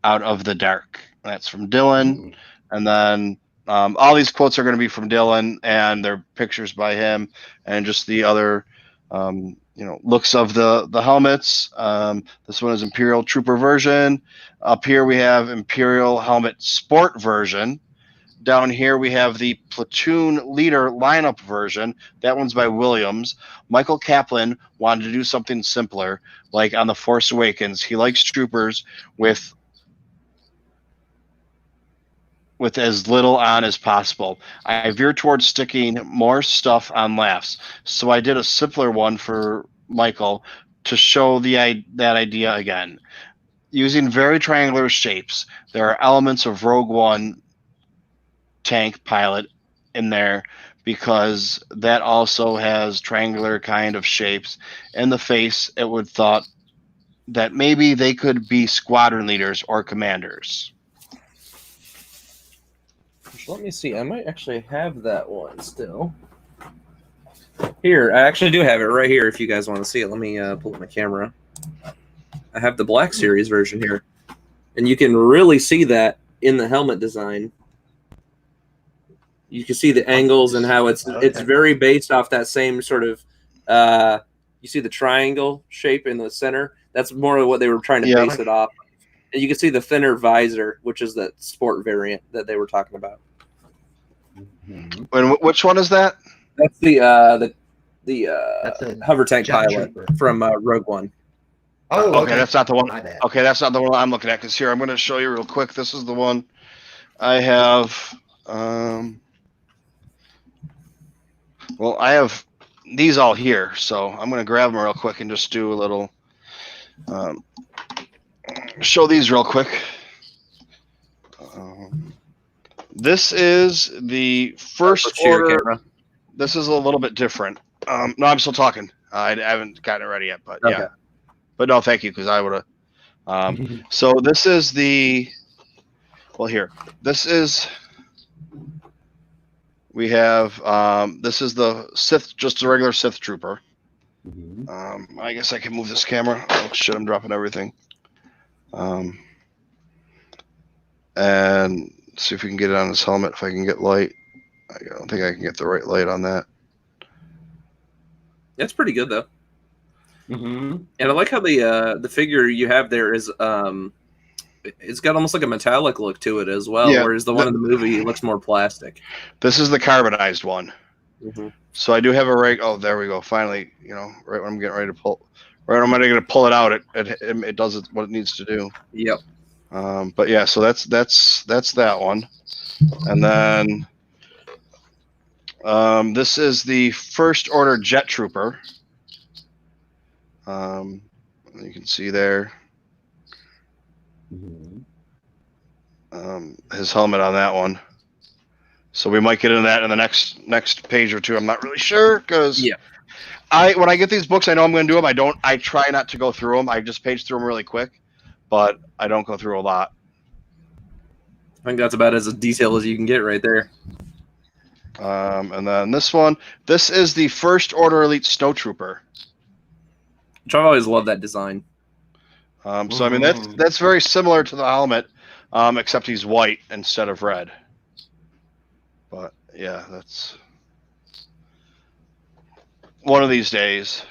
[SPEAKER 1] out of the dark. That's from Dylan. And then all these quotes are going to be from Dylan, and they're pictures by him, and just the other looks of the helmets. This one is Imperial Trooper version. Up here we have Imperial Helmet Sport version. Down here we have the Platoon Leader lineup version. That one's by Williams. Michael Kaplan wanted to do something simpler, like on The Force Awakens. He likes troopers with as little on as possible. I veer towards sticking more stuff on laughs. So I did a simpler one for Michael to show that idea again. Using very triangular shapes, there are elements of Rogue One tank pilot in there, because that also has triangular kind of shapes. In the face, it would thought that maybe they could be squadron leaders or commanders.
[SPEAKER 3] Let me see. I might actually have that one still. Here, I actually do have it right here if you guys want to see it. Let me pull up my camera. I have the Black Series version here. And you can really see that in the helmet design. You can see the angles and how it's very based off that same sort of you see the triangle shape in the center. That's more of what they were trying to base it off. And you can see the thinner visor, which is that sport variant that they were talking about.
[SPEAKER 1] And which one is that?
[SPEAKER 3] That's the hover tank pilot from Rogue One.
[SPEAKER 1] Oh, okay, that's not the one. Okay, that's not the one I'm looking at. Because here, I'm going to show you real quick. This is the one I have. Well, I have these all here, so I'm going to grab them real quick and just do a little. Show these real quick. This is the First Order. This is a little bit different. No, I'm still talking. I haven't gotten it ready yet, but okay. Yeah. But no, thank you, because I would have. So this is the. Well, here. This is. We have. This is the Sith, just a regular Sith Trooper. I guess I can move this camera. Oh shit! I'm dropping everything. and see if we can get it on his helmet. If I can get light, I don't think I can get the right light on that.
[SPEAKER 3] That's pretty good though.
[SPEAKER 2] Mm-hmm.
[SPEAKER 3] And I like how the figure you have there is it's got almost like a metallic look to it as well,
[SPEAKER 1] Yeah,
[SPEAKER 3] whereas the one in the movie looks more plastic.
[SPEAKER 1] This is the carbonized one.
[SPEAKER 3] Mm-hmm.
[SPEAKER 1] So I do have a right. Oh, there we go. Finally, right when I'm getting ready to pull, right when I'm going to pull it out, it does what it needs to do.
[SPEAKER 3] Yep.
[SPEAKER 1] But yeah, so that's that one, and then this is the First Order Jet Trooper. You can see there his helmet on that one. So we might get into that in the next page or two. I'm not really sure because when I get these books, I know I'm going to do them. I try not to go through them. I just page through them really quick, but I don't go through a lot.
[SPEAKER 3] I think that's about as detailed as you can get right there.
[SPEAKER 1] And then this one, this is the First Order Elite Snow Trooper.
[SPEAKER 3] Which I've always loved that design.
[SPEAKER 1] So I mean that's very similar to the helmet, except he's white instead of red. But yeah, that's one of these days.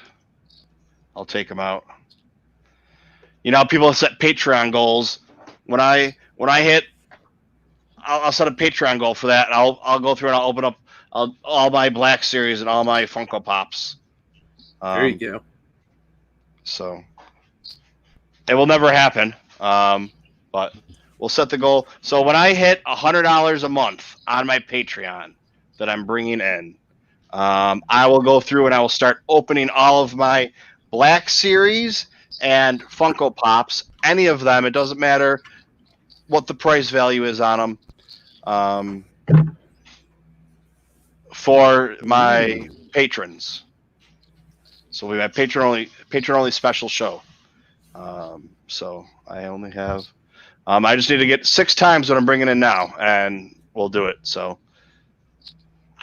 [SPEAKER 1] I'll take him out. People set Patreon goals. When I hit, I'll set a Patreon goal for that, and I'll go through and I'll open up all my Black Series and all my Funko Pops.
[SPEAKER 3] There you go.
[SPEAKER 1] So it will never happen, but we'll set the goal. So when I hit $100 a month on my Patreon that I'm bringing in, I will go through and I will start opening all of my Black Series and Funko Pops, any of them. It doesn't matter what the price value is on them, for my patrons. So we have patron only special show. So I only have. I just need to get 6 times what I'm bringing in now, and we'll do it. So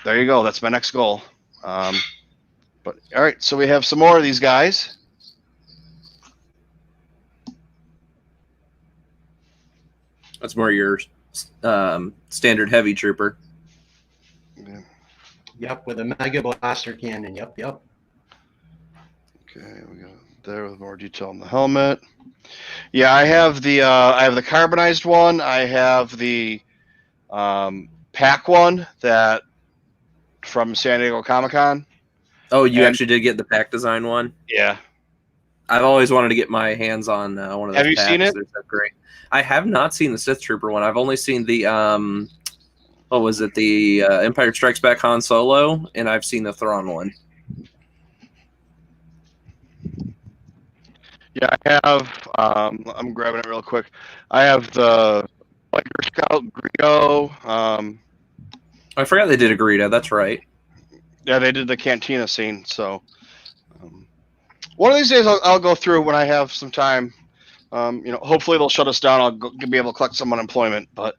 [SPEAKER 1] there you go. That's my next goal. But all right, so we have some more of these guys.
[SPEAKER 3] That's more your standard heavy trooper.
[SPEAKER 1] Yeah.
[SPEAKER 2] Yep, with a Mega Blaster cannon. Yep.
[SPEAKER 1] Okay, we got there with more detail on the helmet. Yeah, I have the carbonized one. I have the pack one that from San Diego Comic-Con.
[SPEAKER 3] Oh, you actually did get the pack design one?
[SPEAKER 1] Yeah.
[SPEAKER 3] I've always wanted to get my hands on one of those.
[SPEAKER 1] Have you seen it?
[SPEAKER 3] They're so great. I have not seen the Sith Trooper one. I've only seen the what was it? The Empire Strikes Back Han Solo, and I've seen the Thrawn one.
[SPEAKER 1] Yeah, I have. I'm grabbing it real quick. I have the Biker Scout Greedo.
[SPEAKER 3] I forgot they did a Greedo. That's right.
[SPEAKER 1] Yeah, they did the Cantina scene. So one of these days I'll go through when I have some time. Hopefully they'll shut us down. I'll be able to collect some unemployment. But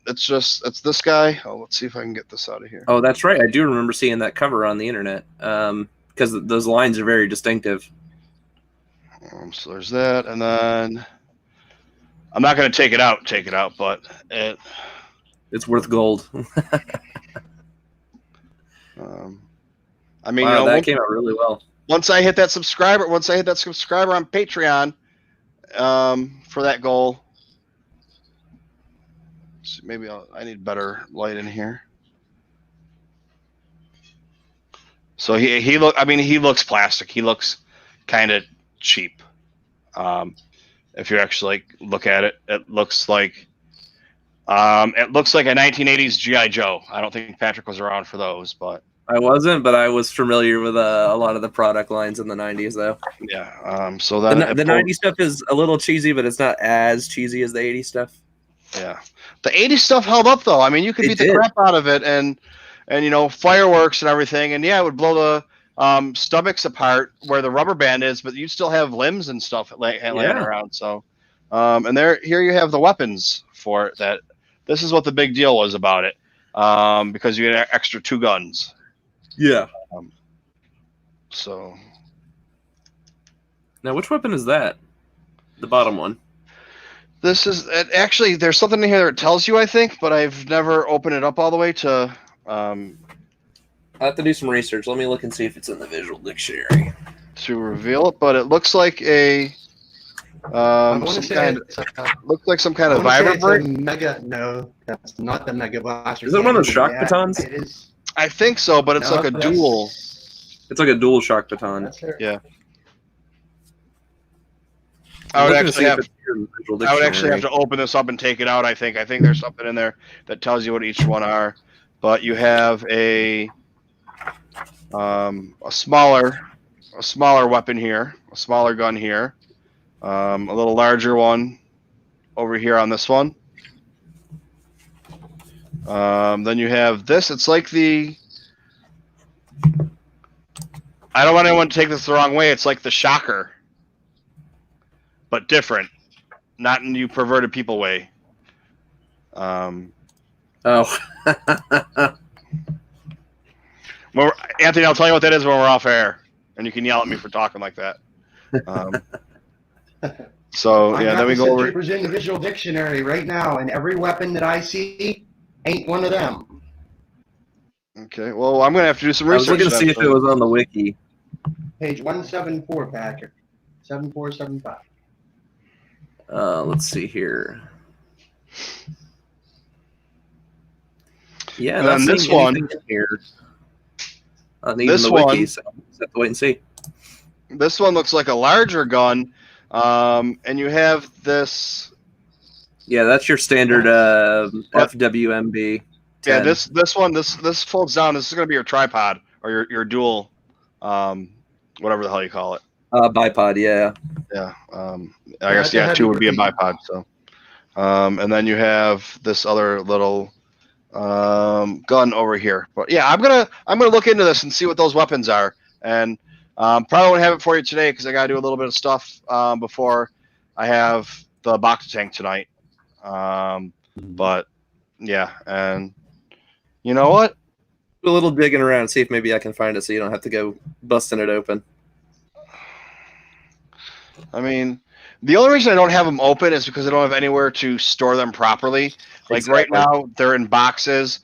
[SPEAKER 1] it's this guy. Oh, let's see if I can get this out of here.
[SPEAKER 3] Oh, that's right. I do remember seeing that cover on the internet because those lines are very distinctive.
[SPEAKER 1] So there's that, and then I'm not going to take it out, but
[SPEAKER 3] it's worth gold.
[SPEAKER 1] I mean,
[SPEAKER 3] wow, that came out really well.
[SPEAKER 1] Once I hit that subscriber on Patreon, for that goal, maybe I need better light in here. So he looks plastic. He looks kind of cheap. If you actually look at it, it looks like a 1980s GI Joe. I don't think Patrick was around for those, but
[SPEAKER 3] I wasn't, but I was familiar with a lot of the product lines in the 90s, though.
[SPEAKER 1] Yeah. So that
[SPEAKER 3] the 90s stuff is a little cheesy, but it's not as cheesy as the 80s stuff.
[SPEAKER 1] Yeah, the 80s stuff held up though. I mean, you could beat the crap out of it, and fireworks and everything, and yeah, it would blow the stomachs apart where the rubber band is, but you still have limbs and stuff laying around. So, and here you have the weapons for it. That this is what the big deal was about it, because you get an extra 2 guns.
[SPEAKER 3] Yeah.
[SPEAKER 1] So
[SPEAKER 3] now, which weapon is that? The bottom one.
[SPEAKER 1] This is actually there's something in here that tells you, I think, but I've never opened it up all the way to.
[SPEAKER 3] I have to do some research. Let me look and see if it's in the visual dictionary.
[SPEAKER 1] To reveal it, but it looks like a looks like some kind of vibrate.
[SPEAKER 2] Mega. No, that's not the Mega Blaster.
[SPEAKER 3] Is it one of those shock batons?
[SPEAKER 2] It is.
[SPEAKER 1] I think so, but it's
[SPEAKER 2] No,
[SPEAKER 1] like a
[SPEAKER 2] that's-
[SPEAKER 1] dual.
[SPEAKER 3] It's like a dual shock baton.
[SPEAKER 2] That's her.
[SPEAKER 1] Yeah.
[SPEAKER 3] I'm
[SPEAKER 1] I would
[SPEAKER 3] looking to
[SPEAKER 1] actually
[SPEAKER 3] see if
[SPEAKER 1] have.
[SPEAKER 3] it's in the visual
[SPEAKER 1] I would actually have
[SPEAKER 3] dictionary.
[SPEAKER 1] to open this up and take it out. I think there's something in there that tells you what each one are. But you have a smaller weapon here, a smaller gun here, a little larger one over here on this one. Then you have this. It's like the. I don't want anyone to take this the wrong way. It's like the Shocker, but different, not in you perverted people way.
[SPEAKER 3] Oh.
[SPEAKER 1] Anthony, I'll tell you what that is when we're off air, and you can yell at me for talking like that. So yeah, then we go over.
[SPEAKER 2] Stormtroopers in the visual dictionary right now, and every weapon that I see ain't one of them.
[SPEAKER 1] Okay, well, I'm gonna have to do some
[SPEAKER 3] I was
[SPEAKER 1] research.
[SPEAKER 3] looking to see if it was on the wiki.
[SPEAKER 2] Page 174, Patrick. 7475.
[SPEAKER 3] Let's see here. Yeah,
[SPEAKER 1] And
[SPEAKER 3] not
[SPEAKER 1] then this
[SPEAKER 3] seeing
[SPEAKER 1] one-
[SPEAKER 3] anything in here. Not even
[SPEAKER 1] This
[SPEAKER 3] the wiki,
[SPEAKER 1] one-
[SPEAKER 3] so just have to wait and see.
[SPEAKER 1] This one looks like a larger gun, and you have this.
[SPEAKER 3] Yeah, that's your standard FWMB.
[SPEAKER 1] Yeah,
[SPEAKER 3] 10.
[SPEAKER 1] this one this folds down. This is gonna be your tripod or your dual, whatever the hell you call it.
[SPEAKER 3] Bipod, yeah.
[SPEAKER 1] Yeah. I
[SPEAKER 2] Yeah,
[SPEAKER 1] guess
[SPEAKER 2] it's a heavy
[SPEAKER 1] 2 would be a
[SPEAKER 2] weight.
[SPEAKER 1] bipod. So, and then you have this other little gun over here. But yeah, I'm gonna look into this and see what those weapons are, and probably won't have it for you today because I gotta do a little bit of stuff before I have the box tank tonight. But yeah, and you know what?
[SPEAKER 3] Do a little digging around, see if maybe I can find it so you don't have to go busting it open.
[SPEAKER 1] I mean, the only reason I don't have them open is because I don't have anywhere to store them properly. Like right
[SPEAKER 3] Exactly.
[SPEAKER 1] now, they're in boxes,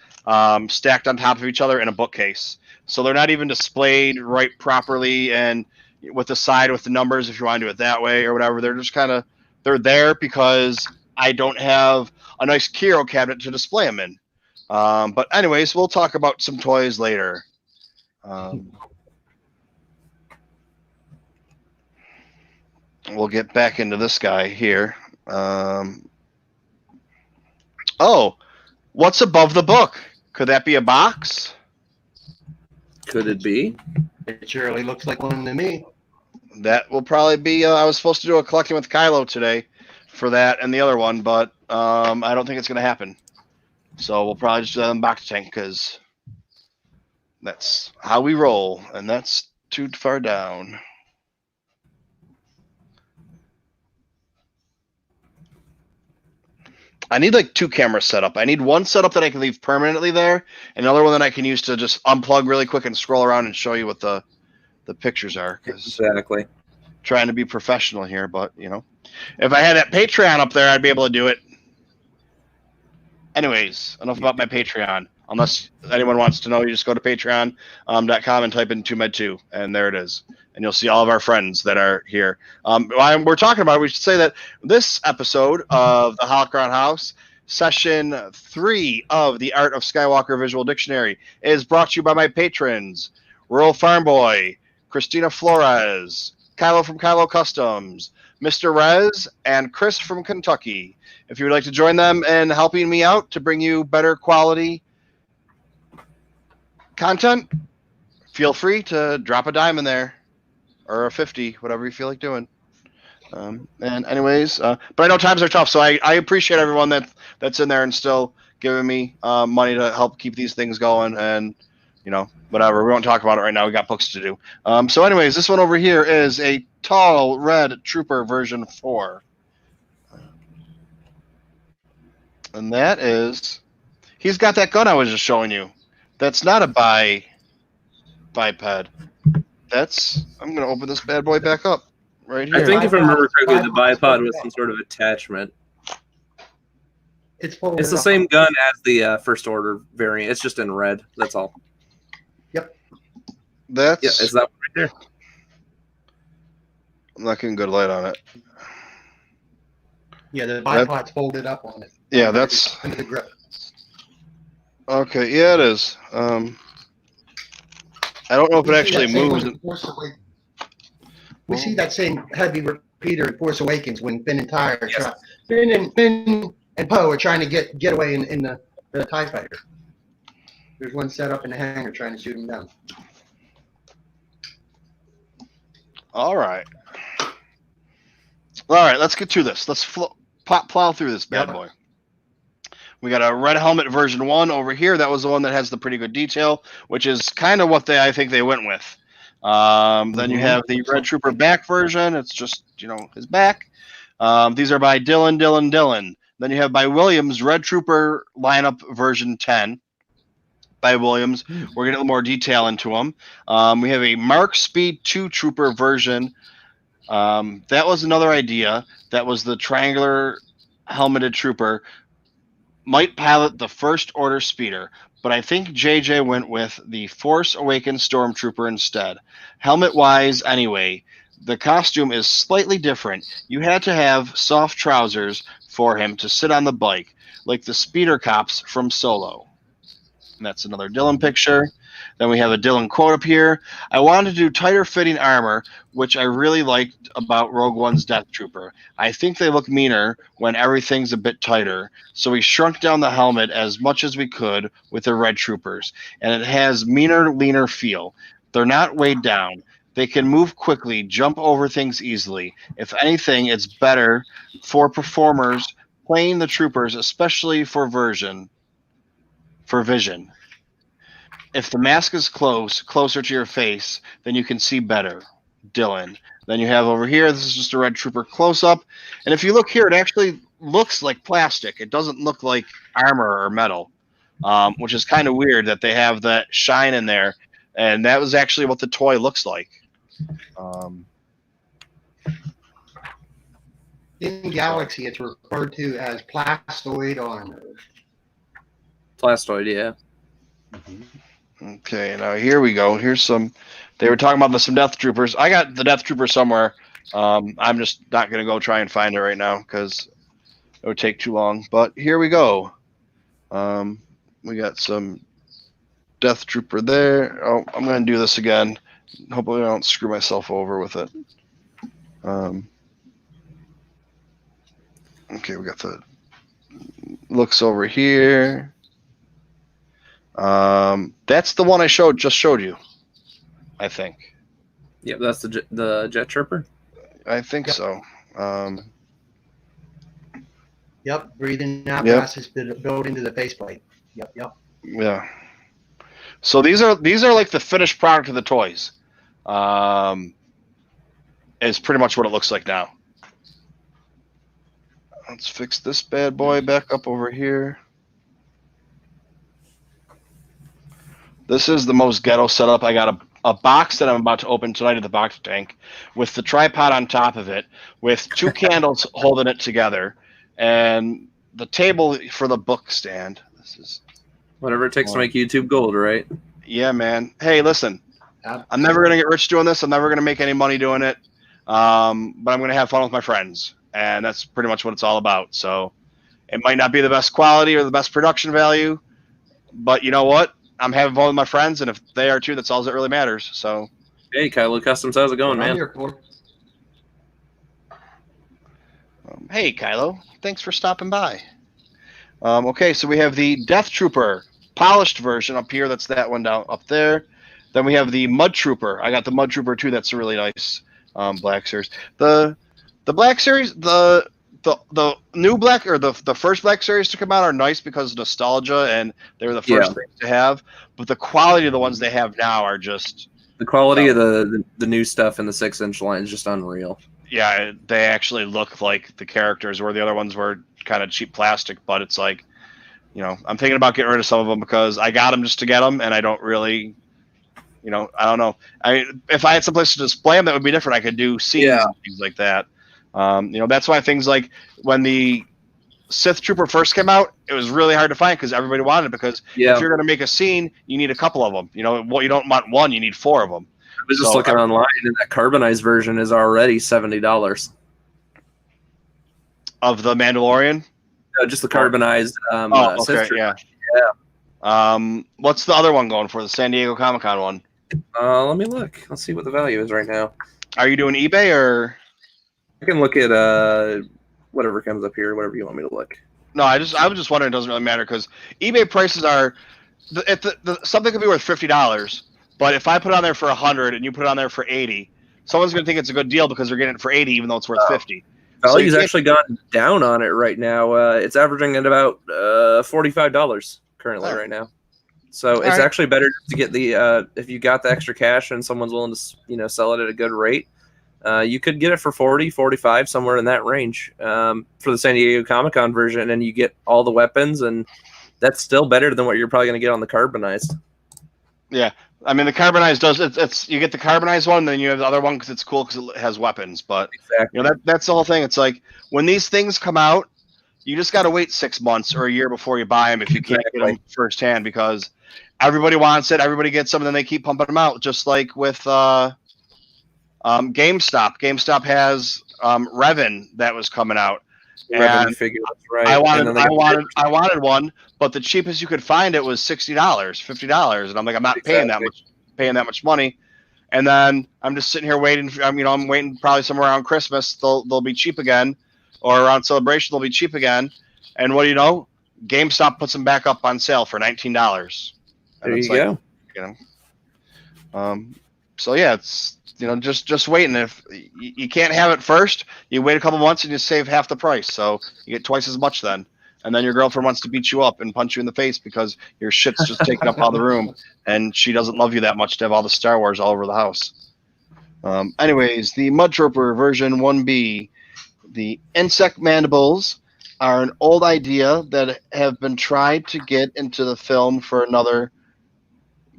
[SPEAKER 1] stacked on top of each other in a bookcase. So they're not even displayed right properly and with the numbers if you want to do it that way or whatever. They're just kind of they're there because I don't have a nice curio cabinet to display them in. But anyways, we'll talk about some toys later. We'll get back into this guy here. Oh, what's above the book? Could that be a box?
[SPEAKER 3] Could it be?
[SPEAKER 2] It surely looks like one to me.
[SPEAKER 1] That will probably be. I was supposed to do a collecting with Kylo today for that and the other one, but I don't think it's going to happen. So we'll probably just do that in box tank because that's how we roll, and that's too far down. I need like 2 cameras set up. I need one setup that I can leave permanently there, and another one that I can use to just unplug really quick and scroll around and show you what the pictures are. 'Cause
[SPEAKER 3] Exactly.
[SPEAKER 1] trying to be professional here, but you know, if I had that Patreon up there, I'd be able to do it. Anyways, enough about my Patreon. Unless anyone wants to know, you just go to patreon.com and type in TooMedToo, and there it is. And you'll see all of our friends that are here. While we're talking about it, we should say that this episode of the Holocron House, session 3 of the Art of Skywalker Visual Dictionary, is brought to you by my patrons, Rural Farm Boy, Christina Flores, Kylo from Kylo Customs, Mr. Rez, and Chris from Kentucky. If you would like to join them in helping me out to bring you better quality content, feel free to drop a dime in there or a 50, whatever you feel like doing. And anyways, but I know times are tough, so I appreciate everyone that's in there and still giving me money to help keep these things going. And you know, whatever, we won't talk about it right now. We got books to do. So anyways, this one over here is a tall red trooper version 4. And that is, he's got that gun I was just showing you. That's not a biped. That's, I'm going to open this bad boy back up right here.
[SPEAKER 3] I think if I remember correctly, the
[SPEAKER 2] Bipods,
[SPEAKER 3] bipod was some sort of attachment.
[SPEAKER 2] It's folded
[SPEAKER 3] It's the
[SPEAKER 2] up.
[SPEAKER 3] same gun as the First Order variant. It's just in red. That's all.
[SPEAKER 1] That's
[SPEAKER 3] Yeah, is that one right there?
[SPEAKER 1] I'm not getting good light on it.
[SPEAKER 2] Yeah, the bipod's folded up on it.
[SPEAKER 1] Yeah, that's
[SPEAKER 2] Under the grip.
[SPEAKER 1] okay. Yeah, it is. I don't know if it actually moves.
[SPEAKER 2] We see that same heavy repeater in Force Awakens when Finn and Ty are Finn and Poe are trying to get away in the TIE fighter. There's one set up in the hangar trying to shoot him down.
[SPEAKER 1] All right. Let's get to this. Let's plow through this bad boy. We got a red helmet version 1 over here. That was the one that has the pretty good detail, which is kind of what I think they went with. Then you have the Red Trooper back version. It's just, his back. These are by Dylan. Then you have by Williams, Red Trooper lineup version 10 by Williams. We're getting a little more detail into them. We have a Mark Speed 2 Trooper version. That was another idea. That was the triangular helmeted trooper. Might pilot the First Order speeder, but I think JJ went with the Force Awakens Stormtrooper instead. Helmet-wise, anyway, the costume is slightly different. You had to have soft trousers for him to sit on the bike, like the speeder cops from Solo. And that's another Dylan picture. Then we have a Dylan quote up here. I wanted to do tighter fitting armor, which I really liked about Rogue One's Death Trooper. I think they look meaner when everything's a bit tighter, so we shrunk down the helmet as much as we could with the Red Troopers, and it has meaner, leaner feel. They're not weighed down. They can move quickly, jump over things easily. If anything, it's better for performers playing the troopers, especially for vision. If the mask is closer to your face, then you can see better. Dylan. Then you have over here, this is just a Red Trooper close-up. And if you look here, it actually looks like plastic. It doesn't look like armor or metal, which is kind of weird that they have that shine in there. And that was actually what the toy looks like.
[SPEAKER 2] In Galaxy, it's referred to as plastoid armor.
[SPEAKER 3] Plastoid, yeah.
[SPEAKER 1] Okay, now here we go. Here's some. They were talking about some Death Troopers. I got the Death Trooper somewhere. I'm just not going to go try and find it right now because it would take too long. But here we go. We got some Death Trooper there. Oh, I'm going to do this again. Hopefully I don't screw myself over with it. Okay, we got the looks over here. That's the one I just showed you, I think.
[SPEAKER 3] Yep, that's the Jet Trooper.
[SPEAKER 1] I think so.
[SPEAKER 2] Yep, breathing apparatus built into the faceplate. Yep.
[SPEAKER 1] Yeah. So these are like the finished product of the toys. Is pretty much what it looks like now. Let's fix this bad boy back up over here. This is the most ghetto setup. I got a box that I'm about to open tonight at the box tank with the tripod on top of it with 2 candles holding it together and the table for the book stand. This is
[SPEAKER 3] whatever it takes to make YouTube gold, right?
[SPEAKER 1] Yeah, man. Hey, listen, I'm never going to get rich doing this. I'm never going to make any money doing it. But I'm going to have fun with my friends. And that's pretty much what it's all about. So it might not be the best quality or the best production value, but you know what? I'm having fun with my friends, and if they are too, that's all that really matters. So,
[SPEAKER 3] hey, Kylo Customs, how's it going, man?
[SPEAKER 1] Hey, Kylo, thanks for stopping by. Okay, so we have the Death Trooper polished version up here. That's that one down up there. Then we have the Mud Trooper. I got the Mud Trooper too. That's a really nice Black Series. The Black Series, the new Black or the first Black Series to come out are nice because of nostalgia and they were the first things to have. But the quality of the ones they have now are just
[SPEAKER 3] the quality of the new stuff in the 6-inch line is just unreal.
[SPEAKER 1] Yeah, they actually look like the characters, where the other ones were kind of cheap plastic. But it's like, I'm thinking about getting rid of some of them because I got them just to get them, and I don't really. I don't know. If I had someplace to display them, that would be different. I could do scenes and things like that. That's why things like when the Sith Trooper first came out, it was really hard to find because everybody wanted it. Because
[SPEAKER 3] Yeah,
[SPEAKER 1] if you're going to make a scene, you need a couple of them. You know, well, you don't want one; you need 4 of them.
[SPEAKER 3] I was just looking online, and that carbonized version is already $70.
[SPEAKER 1] Of the Mandalorian.
[SPEAKER 3] No, just the carbonized Sith Trooper.
[SPEAKER 1] Yeah. What's the other one going for? The San Diego Comic-Con one?
[SPEAKER 3] Let me look. Let's see what the value is right now.
[SPEAKER 1] Are you doing eBay or?
[SPEAKER 3] I can look at whatever comes up here, whatever you want me to look.
[SPEAKER 1] No, I was just wondering. It doesn't really matter because eBay prices are. Something could be worth $50, but if I put it on there for 100 and you put it on there for 80, someone's going to think it's a good deal because they're getting it for 80, even though it's worth 50.
[SPEAKER 3] Value's actually gone down on it right now. It's averaging at about $45 currently right now. So it's actually better to get the if you got the extra cash and someone's willing to sell it at a good rate. You could get it for 40, 45, somewhere in that range for the San Diego Comic-Con version, and you get all the weapons, and that's still better than what you're probably going to get on the carbonized.
[SPEAKER 1] Yeah, I mean the carbonized does it's you get the carbonized one, then you have the other one because it's cool because it has weapons. But
[SPEAKER 3] exactly.
[SPEAKER 1] That's the whole thing. It's like when these things come out, you just got to wait 6 months or a year before you buy them if you can't get them firsthand because everybody wants it, everybody gets them, and then they keep pumping them out. Just like with GameStop. GameStop has Revan that was coming out.
[SPEAKER 3] Revan figure, that's right.
[SPEAKER 1] I wanted one, but the cheapest you could find it was $60, $50, and I'm like, I'm not paying that much money. And then I'm just sitting here waiting. I'm waiting probably somewhere around Christmas. They'll be cheap again, or around Celebration they'll be cheap again. And what do you know? GameStop puts them back up on sale for $19.
[SPEAKER 3] There you go.
[SPEAKER 1] So yeah, it's just waiting. If you can't have it first, you wait a couple months and you save half the price. So you get twice as much then. And then your girlfriend wants to beat you up and punch you in the face because your shit's just taking up all the room, and she doesn't love you that much to have all the Star Wars all over the house. Anyways, the Mud Trooper version 1B, the insect mandibles are an old idea that have been tried to get into the film for another.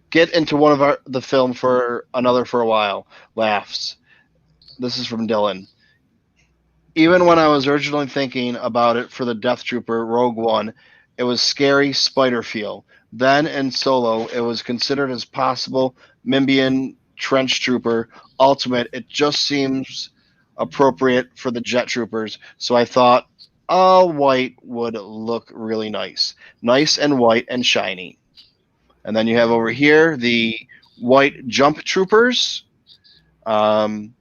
[SPEAKER 1] Get into the film for another for a while. Laughs. This is from Dylan. Even when I was originally thinking about it for the Death Trooper Rogue One, it was scary spider feel. Then in Solo, it was considered as possible Mimbian Trench Trooper Ultimate. It just seems appropriate for the Jet Troopers, so I thought all white would look really nice. Nice and white and shiny. And then you have over here the white Jump Troopers. Having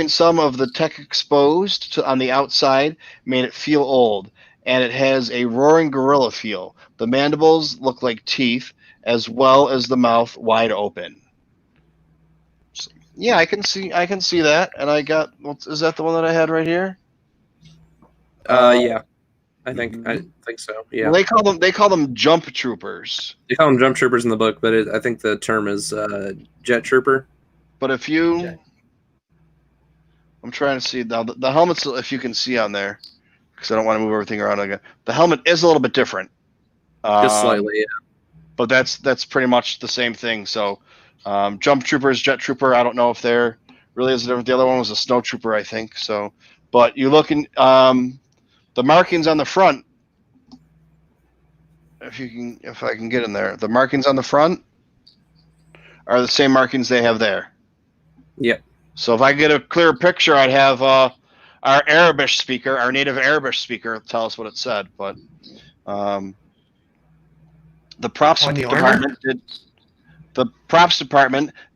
[SPEAKER 1] some of the tech exposed on the outside made it feel old, and it has a roaring gorilla feel. The mandibles look like teeth, as well as the mouth wide open. So, yeah, I can see that. And I got, is that the one that I had right here?
[SPEAKER 3] Yeah. I think so. Yeah.
[SPEAKER 1] Well, they call them Jump Troopers.
[SPEAKER 3] They call them Jump Troopers in the book, but I think the term is Jet Trooper.
[SPEAKER 1] But if you, I'm trying to see the helmets. If you can see on there, because I don't want to move everything around again. The helmet is a little bit different,
[SPEAKER 3] just slightly, yeah.
[SPEAKER 1] But that's pretty much the same thing. So, Jump Troopers, Jet Trooper. I don't know if they're really is different. The other one was a Snow Trooper, I think. So, but you look in. The markings on the front, if I can get in there, the markings on the front are the same markings they have there.
[SPEAKER 3] Yep.
[SPEAKER 1] So if I get a clear picture, I'd have our Arabic speaker, our native Arabic speaker, tell us what it said. But the props department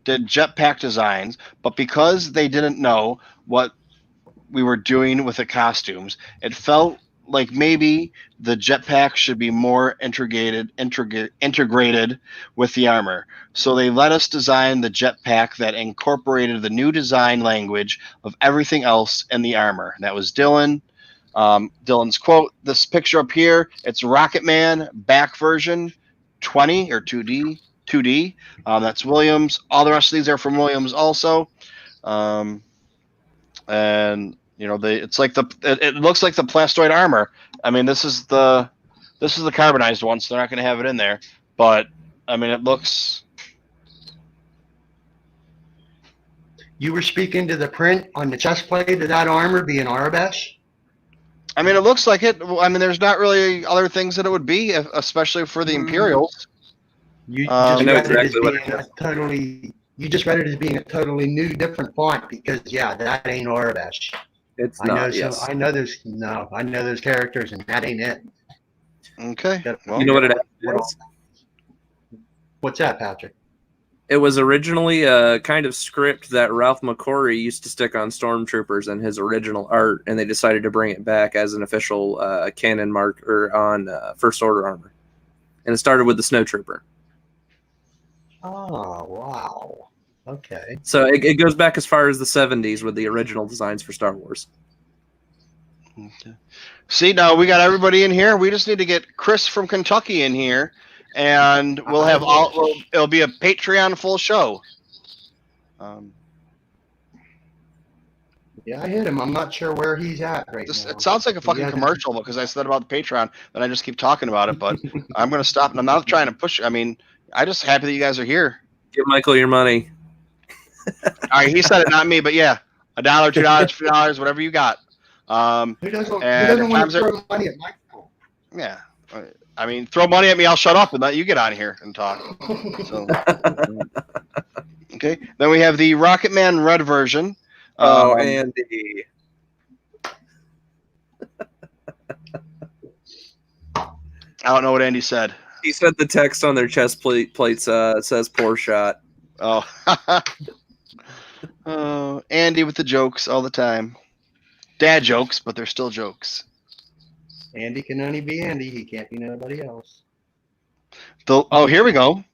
[SPEAKER 1] did jetpack designs, but because they didn't know what we were doing with the costumes, it felt like maybe the jetpack should be more integrated with the armor. So they let us design the jetpack that incorporated the new design language of everything else in the armor. And that was Dylan. Dylan's quote, this picture up here, it's Rocket Man back version 20 or 2D. That's Williams. All the rest of these are from Williams also. And it looks like the plastoid armor. I mean, this is the carbonized one, so they're not going to have it in there. But I mean, it looks.
[SPEAKER 2] You were speaking to the print on the chest plate of that armor being Arabesh?
[SPEAKER 1] I mean, it looks like it. I mean, there's not really other things that it would be, especially for the Imperials.
[SPEAKER 2] You
[SPEAKER 1] I
[SPEAKER 2] just
[SPEAKER 3] know
[SPEAKER 2] read it as
[SPEAKER 3] exactly what it
[SPEAKER 2] being a totally. You just read it as being a totally new, different font because that ain't Orabesh.
[SPEAKER 3] It's
[SPEAKER 2] I know
[SPEAKER 3] not. Yes.
[SPEAKER 2] I know those characters, and that ain't it.
[SPEAKER 1] Okay. Well,
[SPEAKER 3] You know what it is?
[SPEAKER 2] What's that, Patrick?
[SPEAKER 3] It was originally a kind of script that Ralph McQuarrie used to stick on Stormtroopers in his original art, and they decided to bring it back as an official canon marker on First Order armor. And it started with the Snowtrooper.
[SPEAKER 2] Oh, wow. Okay.
[SPEAKER 3] So it goes back as far as the 70s with the original designs for Star Wars.
[SPEAKER 1] okay. See, now we got everybody in here. We just need to get Chris from Kentucky in here, and we'll have it'll be a Patreon full show.
[SPEAKER 2] Yeah, I hit him. I'm not sure where he's at right now.
[SPEAKER 1] It sounds like a fucking commercial because I said about the Patreon, and I just keep talking about it. But I'm going to stop, and I'm not trying to push. I mean, I'm just happy that you guys are here.
[SPEAKER 3] Give Michael your money.
[SPEAKER 1] All right, he said it, not me, but yeah, $1, $2, $3, whatever you got.
[SPEAKER 2] Who doesn't want to throw money at Michael?
[SPEAKER 1] Yeah, I mean, throw money at me, I'll shut up and let you get on here and talk. So, okay, then we have the Rocket Man Red version.
[SPEAKER 3] Andy.
[SPEAKER 1] I don't know what Andy said.
[SPEAKER 3] He said the text on their chest plates says "poor shot."
[SPEAKER 1] Oh. Oh, Andy with the jokes all the time. Dad jokes, but they're still jokes.
[SPEAKER 2] Andy can only be Andy. He can't be nobody else.
[SPEAKER 1] Here we go.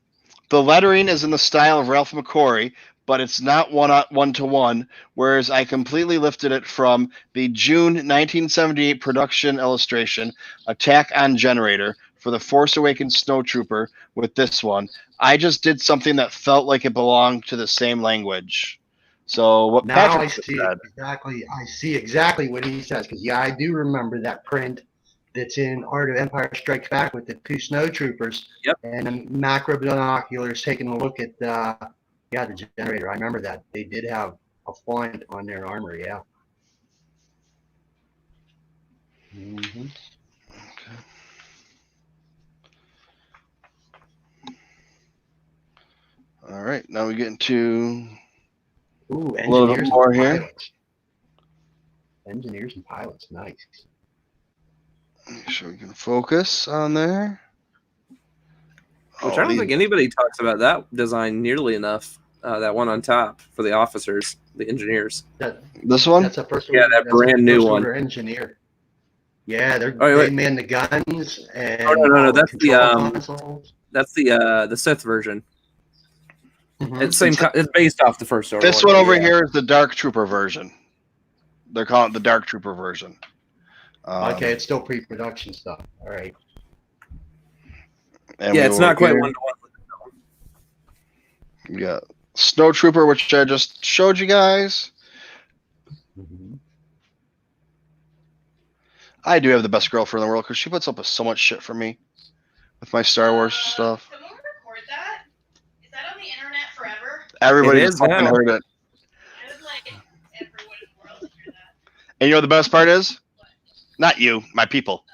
[SPEAKER 1] The lettering is in the style of Ralph McQuarrie, but it's not one-to-one, whereas I completely lifted it from the June 1978 production illustration, Attack on Generator, for the Force Awakens Snowtrooper with this one. I just did something that felt like it belonged to the same language. So what
[SPEAKER 2] Now
[SPEAKER 1] Patrick
[SPEAKER 2] I see
[SPEAKER 1] said.
[SPEAKER 2] exactly. I see exactly what he says because I do remember that print that's in Art of Empire Strikes Back with the two snowtroopers.
[SPEAKER 3] Yep.
[SPEAKER 2] And the macro binoculars taking a look at the generator. I remember that they did have a font on their armor. Yeah. Mm-hmm.
[SPEAKER 1] Okay. All right, now we get into
[SPEAKER 2] Ooh,
[SPEAKER 1] a little bit more here.
[SPEAKER 2] Pilots. Engineers and pilots, nice.
[SPEAKER 1] Make sure we can focus on there.
[SPEAKER 3] Which I don't think anybody talks about that design nearly enough. That one on top for the officers, the engineers.
[SPEAKER 1] This one?
[SPEAKER 2] That's a first.
[SPEAKER 3] Yeah, that brand new one.
[SPEAKER 2] Engineer. Yeah, they
[SPEAKER 3] wait.
[SPEAKER 2] man the guns and.
[SPEAKER 3] Oh no, that's
[SPEAKER 2] the
[SPEAKER 3] the Sith version.
[SPEAKER 2] Mm-hmm.
[SPEAKER 3] It's based off the First Order.
[SPEAKER 1] This one over here is the Dark Trooper version. They're calling it the Dark Trooper version.
[SPEAKER 2] Okay, it's still pre-production stuff. All right.
[SPEAKER 3] Yeah, it's not quite one-to-one.
[SPEAKER 1] We got Snowtrooper, which I just showed you guys.
[SPEAKER 2] Mm-hmm.
[SPEAKER 1] I do have the best girlfriend in the world because she puts up with so much shit for me with my Star Wars stuff.
[SPEAKER 4] Someone record that? Is that on the internet forever?
[SPEAKER 1] Everybody's fucking heard it.
[SPEAKER 4] I would like everyone in the world to hear that.
[SPEAKER 1] And you know what the best part is? Not you, my people.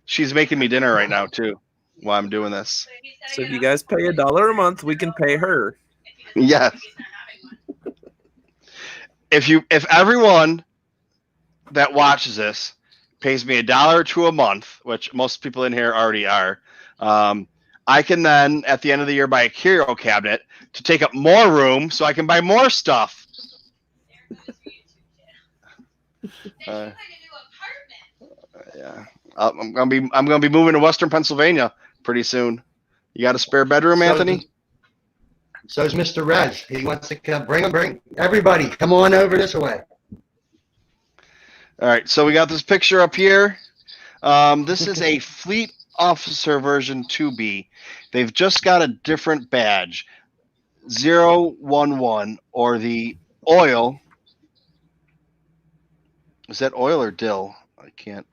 [SPEAKER 1] She's making me dinner right now too while I'm doing this.
[SPEAKER 3] So if you guys pay $1 a month, we can pay her.
[SPEAKER 1] Yes. If everyone that watches this pays me $1 or $2 a month, which most people in here already are, I can then at the end of the year buy a curio cabinet to take up more room so I can buy more stuff. Yeah, I'm gonna be moving to Western Pennsylvania pretty soon. You got a spare bedroom, Anthony?
[SPEAKER 2] So's Mr. Rez. He wants to come. Bring everybody. Come on over this way.
[SPEAKER 1] All right, so we got this picture up here. This is a Fleet Officer version 2B. They've just got a different badge, 011, or the oil. Is that oil or dill? I can't.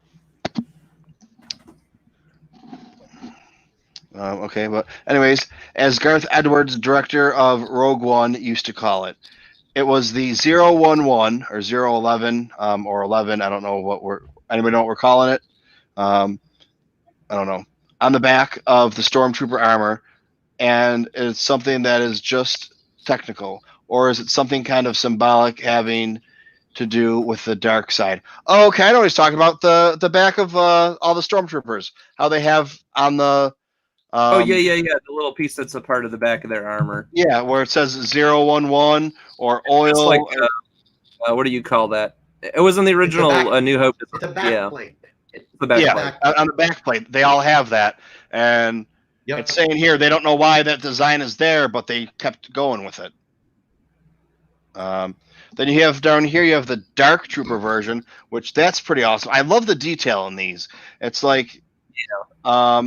[SPEAKER 1] Okay, but anyways, as Garth Edwards, director of Rogue One, used to call it, it was the 011 or 011 or 11. I don't know what Anybody know what we're calling it? I don't know. On the back of the Stormtrooper armor, and it's something that is just technical, or is it something kind of symbolic having to do with the dark side? Oh, okay, I know what he's talking about. The back of all the Stormtroopers, how they have on the
[SPEAKER 3] Oh yeah. The little piece that's a part of the back of their armor.
[SPEAKER 1] yeah, where it says 011 or
[SPEAKER 3] It's
[SPEAKER 1] oil.
[SPEAKER 3] like what do you call that? It was in the original
[SPEAKER 2] back-
[SPEAKER 3] New Hope.
[SPEAKER 2] It's a
[SPEAKER 3] Yeah.
[SPEAKER 2] backplate.
[SPEAKER 3] The back
[SPEAKER 1] yeah,
[SPEAKER 3] plate.
[SPEAKER 1] on the back plate, they all have that, and
[SPEAKER 2] Yep.
[SPEAKER 1] it's saying here they don't know why that design is there, but they kept going with it. Then you have down here, you have the Dark Trooper version, which that's pretty awesome. I love the detail in these. It's like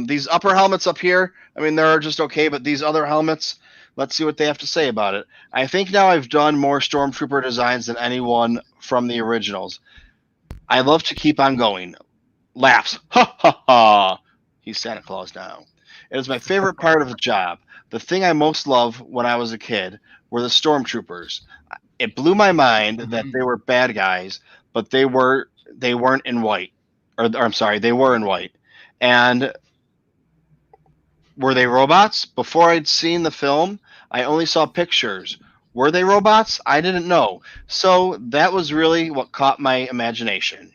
[SPEAKER 1] these upper helmets up here. I mean, they're just okay, but these other helmets, let's see what they have to say about it. I think now I've done more Stormtrooper designs than anyone from the originals. I love to keep on going. Laughs. Ha ha ha. He's Santa Claus now. It is my favorite part of the job. The thing I most loved when I was a kid were the Stormtroopers. It blew my mind that they were bad guys, but they weren't in white. Or I'm sorry, they were in white. And were they robots? Before I'd seen the film, I only saw pictures. Were they robots? I didn't know. So that was really what caught my imagination.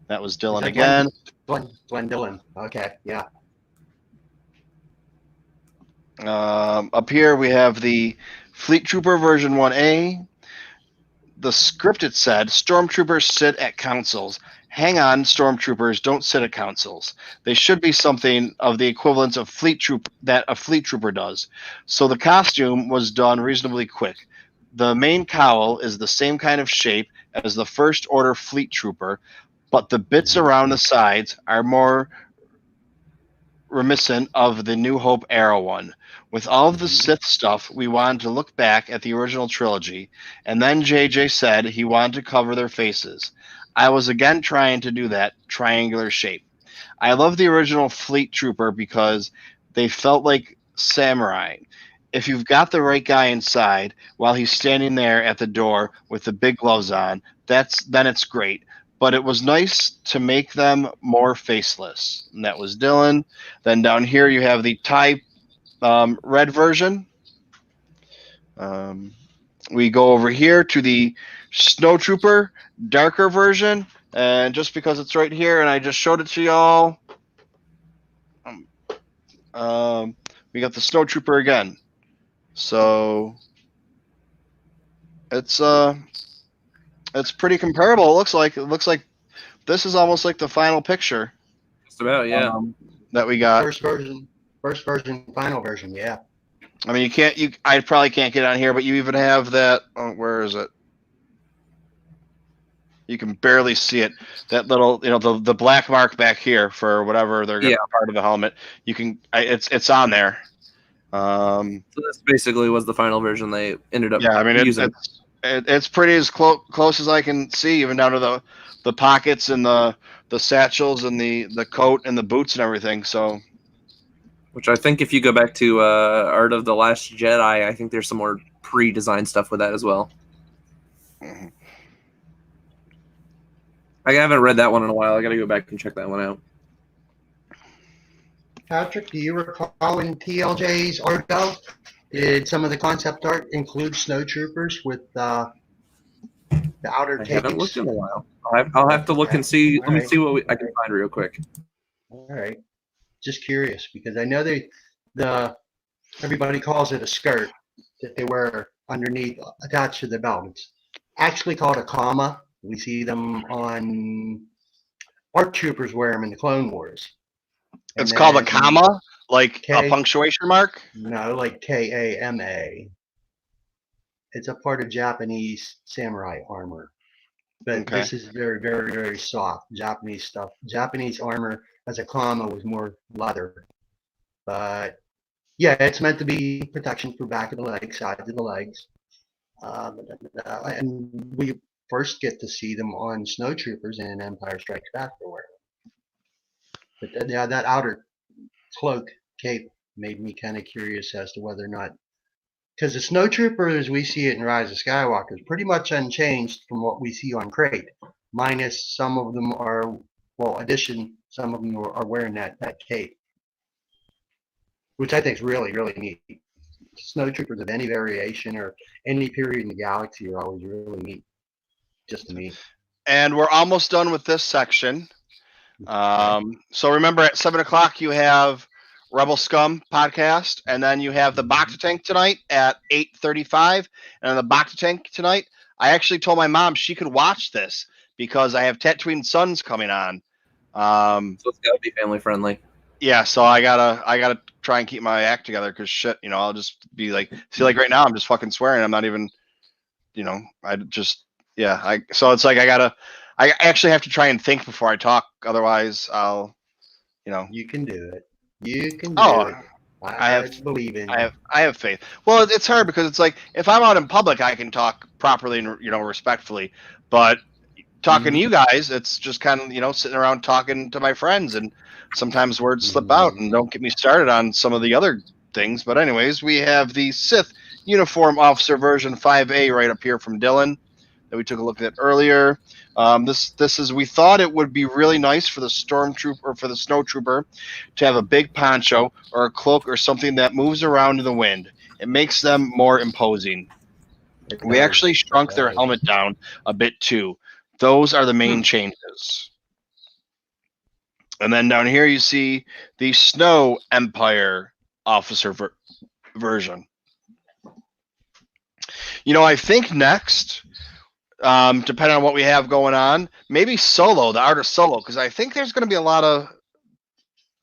[SPEAKER 1] That was Dylan
[SPEAKER 2] that
[SPEAKER 1] again.
[SPEAKER 2] Glenn Dillon. Okay, yeah.
[SPEAKER 1] Up here we have the Fleet Trooper version 1A. The script, it said, Stormtroopers sit at councils. Hang on, Stormtroopers don't sit at councils. They should be something of the equivalent of that a Fleet Trooper does. So the costume was done reasonably quick. The main cowl is the same kind of shape as the First Order Fleet Trooper, but the bits around the sides are more reminiscent of the New Hope era one. With all of the Sith stuff, we wanted to look back at the original trilogy, and then JJ said he wanted to cover their faces. I was again trying to do that triangular shape. I love the original Fleet Trooper because they felt like samurai. If you've got the right guy inside while he's standing there at the door with the big gloves on, then it's great. But it was nice to make them more faceless. And that was Dylan. Then down here you have the TIE red version. We go over here to the Snowtrooper darker version. And just because it's right here and I just showed it to y'all, we got the Snowtrooper again. So it's pretty comparable. It looks like this is almost like the final picture.
[SPEAKER 3] Just about, yeah.
[SPEAKER 1] That we got.
[SPEAKER 2] First version, final version, yeah.
[SPEAKER 1] I mean, I probably can't get on here, but you even have that. Oh, where is it? You can barely see it. That little, the black mark back here for whatever they're going to part of the helmet. You can, it's on there.
[SPEAKER 3] So this basically was the final version they ended up using.
[SPEAKER 1] It's pretty as close as I can see, even down to the pockets and the satchels and the coat and the boots and everything. So,
[SPEAKER 3] which I think if you go back to Art of the Last Jedi, I think there's some more pre-designed stuff with that as well.
[SPEAKER 1] Mm-hmm.
[SPEAKER 3] I haven't read that one in a while. I got to go back and check that one out.
[SPEAKER 2] Patrick, do you recall in TLJ's art go? Did some of the concept art include snowtroopers with the outer tapes?
[SPEAKER 3] I haven't looked in a while. I'll have to look and see. Let me see what I can find real quick.
[SPEAKER 2] All right. Just curious because I know everybody calls it a skirt that they wear underneath, attached to the belt. It's actually called a comma. We see them on ARC troopers wear them in the Clone Wars.
[SPEAKER 1] It's called a comma, like a punctuation mark?
[SPEAKER 2] No, like KAMA. It's a part of Japanese samurai armor. But this is very, very, very soft Japanese stuff. Japanese armor as a comma was more leather. But yeah, it's meant to be protection for back of the legs, sides of the legs. And we first get to see them on snowtroopers in Empire Strikes Back for wearing. But that outer cloak cape made me kind of curious as to whether or not, because the snowtrooper as we see it in Rise of Skywalker is pretty much unchanged from what we see on Crate. minus some of them are, well, addition, some of them are wearing that cape, which I think is really, really neat. Snowtroopers of any variation or any period in the galaxy are always really neat, just to me.
[SPEAKER 1] And we're almost done with this section. So remember, at 7 o'clock you have Rebel Scum podcast, and then you have the Bacta Tank tonight at 8:35. And on the Bacta Tank tonight, I actually told my mom she could watch this because I have Tatooine Sons coming on.
[SPEAKER 3] So it's gotta be family friendly.
[SPEAKER 1] Yeah, so I gotta try and keep my act together because shit, I'll just be like, see, like right now I'm just fucking swearing. I'm not even, I just, yeah. So it's like I actually have to try and think before I talk. Otherwise, I'll,
[SPEAKER 2] You can do it. You can do
[SPEAKER 1] Oh,
[SPEAKER 2] it.
[SPEAKER 1] I have
[SPEAKER 2] believe in.
[SPEAKER 1] I have faith. Well, it's hard because it's like if I'm out in public, I can talk properly and respectfully, but talking to you guys, it's just kind of sitting around talking to my friends, and sometimes words slip out. And don't get me started on some of the other things. But anyways, we have the Sith Uniform Officer version 5A right up here from Dylan that we took a look at earlier. This is, we thought it would be really nice for the Stormtrooper or for the Snowtrooper to have a big poncho or a cloak or something that moves around in the wind. It makes them more imposing. We actually shrunk their helmet down a bit too. Those are the main changes. And then down here you see the Snow Empire Officer version. I think next, depending on what we have going on, maybe Solo, the Art of Solo, because I think there's going to be a lot of,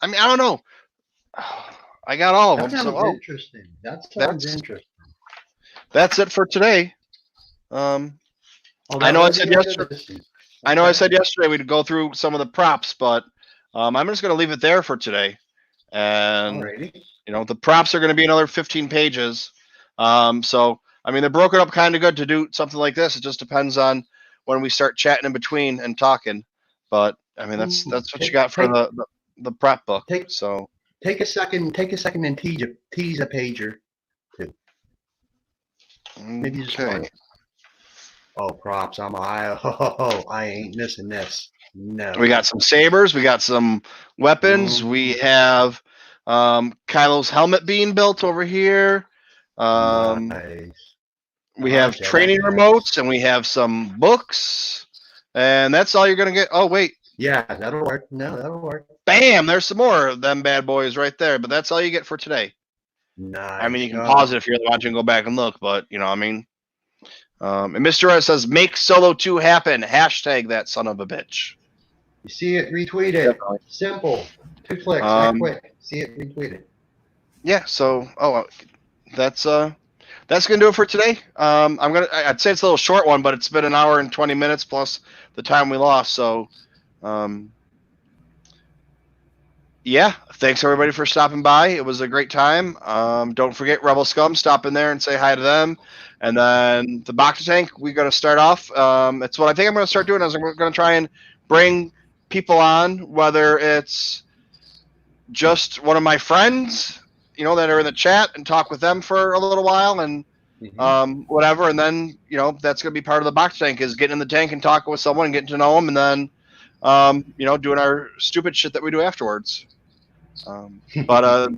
[SPEAKER 1] I don't know. I got all of them.
[SPEAKER 2] That sounds interesting. That sounds interesting.
[SPEAKER 1] That's it for today. I know I said yesterday we'd go through some of the props, but I'm just going to leave it there for today. And the props are going to be another 15 pages. So they're broken up kind of good to do something like this. It just depends on when we start chatting in between and talking. But that's what you got for the prep book.
[SPEAKER 2] Take a second and tease a page or two. Maybe just one. Oh, props! I ain't missing this. No.
[SPEAKER 1] We got some sabers. We got some weapons. We have Kylo's helmet being built over here.
[SPEAKER 2] Nice.
[SPEAKER 1] We have training remotes, and we have some books, and that's all you're gonna get. Oh wait.
[SPEAKER 2] Yeah, that'll work. No, that'll work.
[SPEAKER 1] Bam! There's some more of them bad boys right there. But that's all you get for today.
[SPEAKER 2] Nice.
[SPEAKER 1] You can pause it if you're watching and go back and look. But and Mr. S says, "Make Solo 2 happen." Hashtag that son of a bitch.
[SPEAKER 2] You see it, retweet it. Definitely. Simple. 2 clicks. That quick. See it, retweet it.
[SPEAKER 1] Yeah. So, that's gonna do it for today. I'd say it's a little short one, but it's been an hour and 20 minutes plus the time we lost. So, yeah. Thanks everybody for stopping by. It was a great time. Don't forget Rebel Scum. Stop in there and say hi to them. And then the Bacta Tank, we're going to start off. It's what I think I'm going to start doing is I'm going to try and bring people on, whether it's just one of my friends, that are in the chat, and talk with them for a little while and whatever. And then, that's going to be part of the Bacta Tank is getting in the tank and talking with someone and getting to know them. And then, doing our stupid shit that we do afterwards. But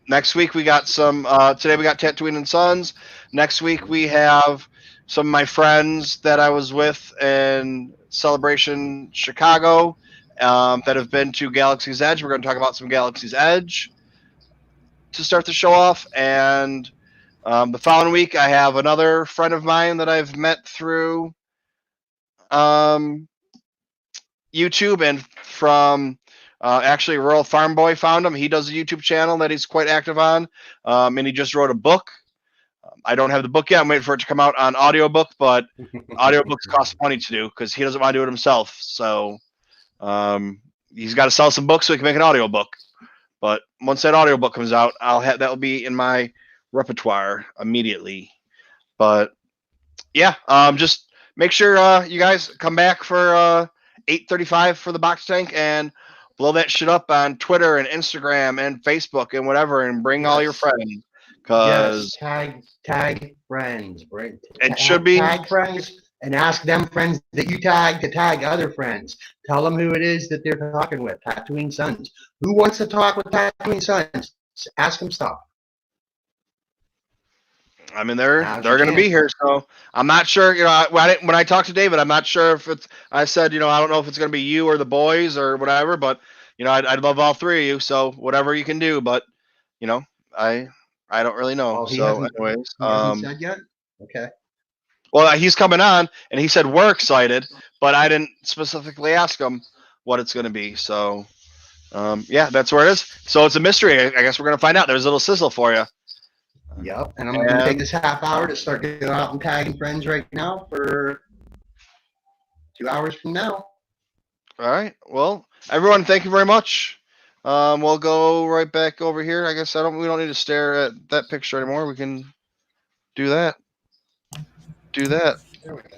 [SPEAKER 1] next week we got some. Today we got Tatooine and Sons. Next week we have some of my friends that I was with in Celebration Chicago that have been to Galaxy's Edge. We're going to talk about some Galaxy's Edge to start the show off. And the following week I have another friend of mine that I've met through YouTube and from. Actually, Rural Farm Boy found him. He does a YouTube channel that he's quite active on, and he just wrote a book. I don't have the book yet. I'm waiting for it to come out on audiobook, but audiobooks cost money to do because he doesn't want to do it himself. So he's got to sell some books so he can make an audiobook. But once that audiobook comes out, that will be in my repertoire immediately. But yeah, just make sure you guys come back for 8:35 for the Bacta Tank and blow that shit up on Twitter and Instagram and Facebook and whatever, and bring all your friends. Cause
[SPEAKER 2] tag friends.
[SPEAKER 1] It should be
[SPEAKER 2] tag friends. and ask them friends that you tag to tag other friends. Tell them who it is that they're talking with. Tatooine Sons. Who wants to talk with Tatooine Sons? Ask them stuff.
[SPEAKER 1] I mean, they're
[SPEAKER 2] Now's your
[SPEAKER 1] going to be
[SPEAKER 2] chance.
[SPEAKER 1] here, so I'm not sure. When I talked to David, I'm not sure if it's. I said, I don't know if it's going to be you or the boys or whatever, but I'd love all three of you. So whatever you can do, but I don't really know.
[SPEAKER 2] Oh, he
[SPEAKER 1] So,
[SPEAKER 2] hasn't,
[SPEAKER 1] anyways,
[SPEAKER 2] he hasn't said yet? Okay.
[SPEAKER 1] well, he's coming on, and he said we're excited, but I didn't specifically ask him what it's going to be. So, yeah, that's where it is. So it's a mystery. I guess we're going to find out. There's a little sizzle for you.
[SPEAKER 2] Yep. And I'm going to take this half hour to start going out and tagging friends right now for 2 hours from now.
[SPEAKER 1] All right. Well, everyone, thank you very much. We'll go right back over here. I guess we don't need to stare at that picture anymore. We can do that.
[SPEAKER 2] There we go.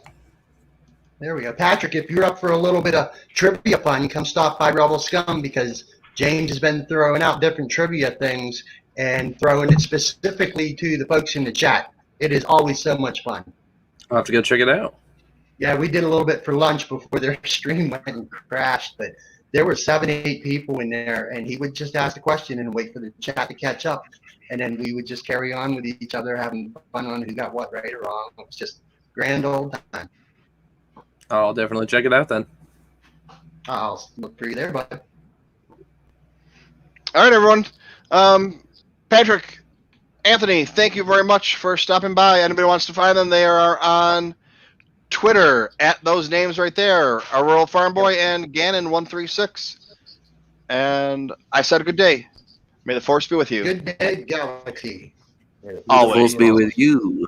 [SPEAKER 2] There we go. Patrick, if you're up for a little bit of trivia fun, come stop by Rebel Scum because James has been throwing out different trivia things and throwing it specifically to the folks in the chat. It is always so much fun.
[SPEAKER 3] I'll have to go check it out.
[SPEAKER 2] Yeah, we did a little bit for lunch before their stream went and crashed, but there were 7, 8 people in there, and he would just ask a question and wait for the chat to catch up, and then we would just carry on with each other, having fun on who got what right or wrong. It was just grand old time.
[SPEAKER 3] I'll definitely check it out then.
[SPEAKER 2] I'll look for you there, bud.
[SPEAKER 1] All right, everyone. Patrick, Anthony, thank you very much for stopping by. Anybody wants to find them, they are on Twitter at those names right there, our Rural Farm Boy and Gannon136. And I said good day. May the force be with you.
[SPEAKER 2] Good day, Galaxy.
[SPEAKER 1] Always.
[SPEAKER 3] Force be with you.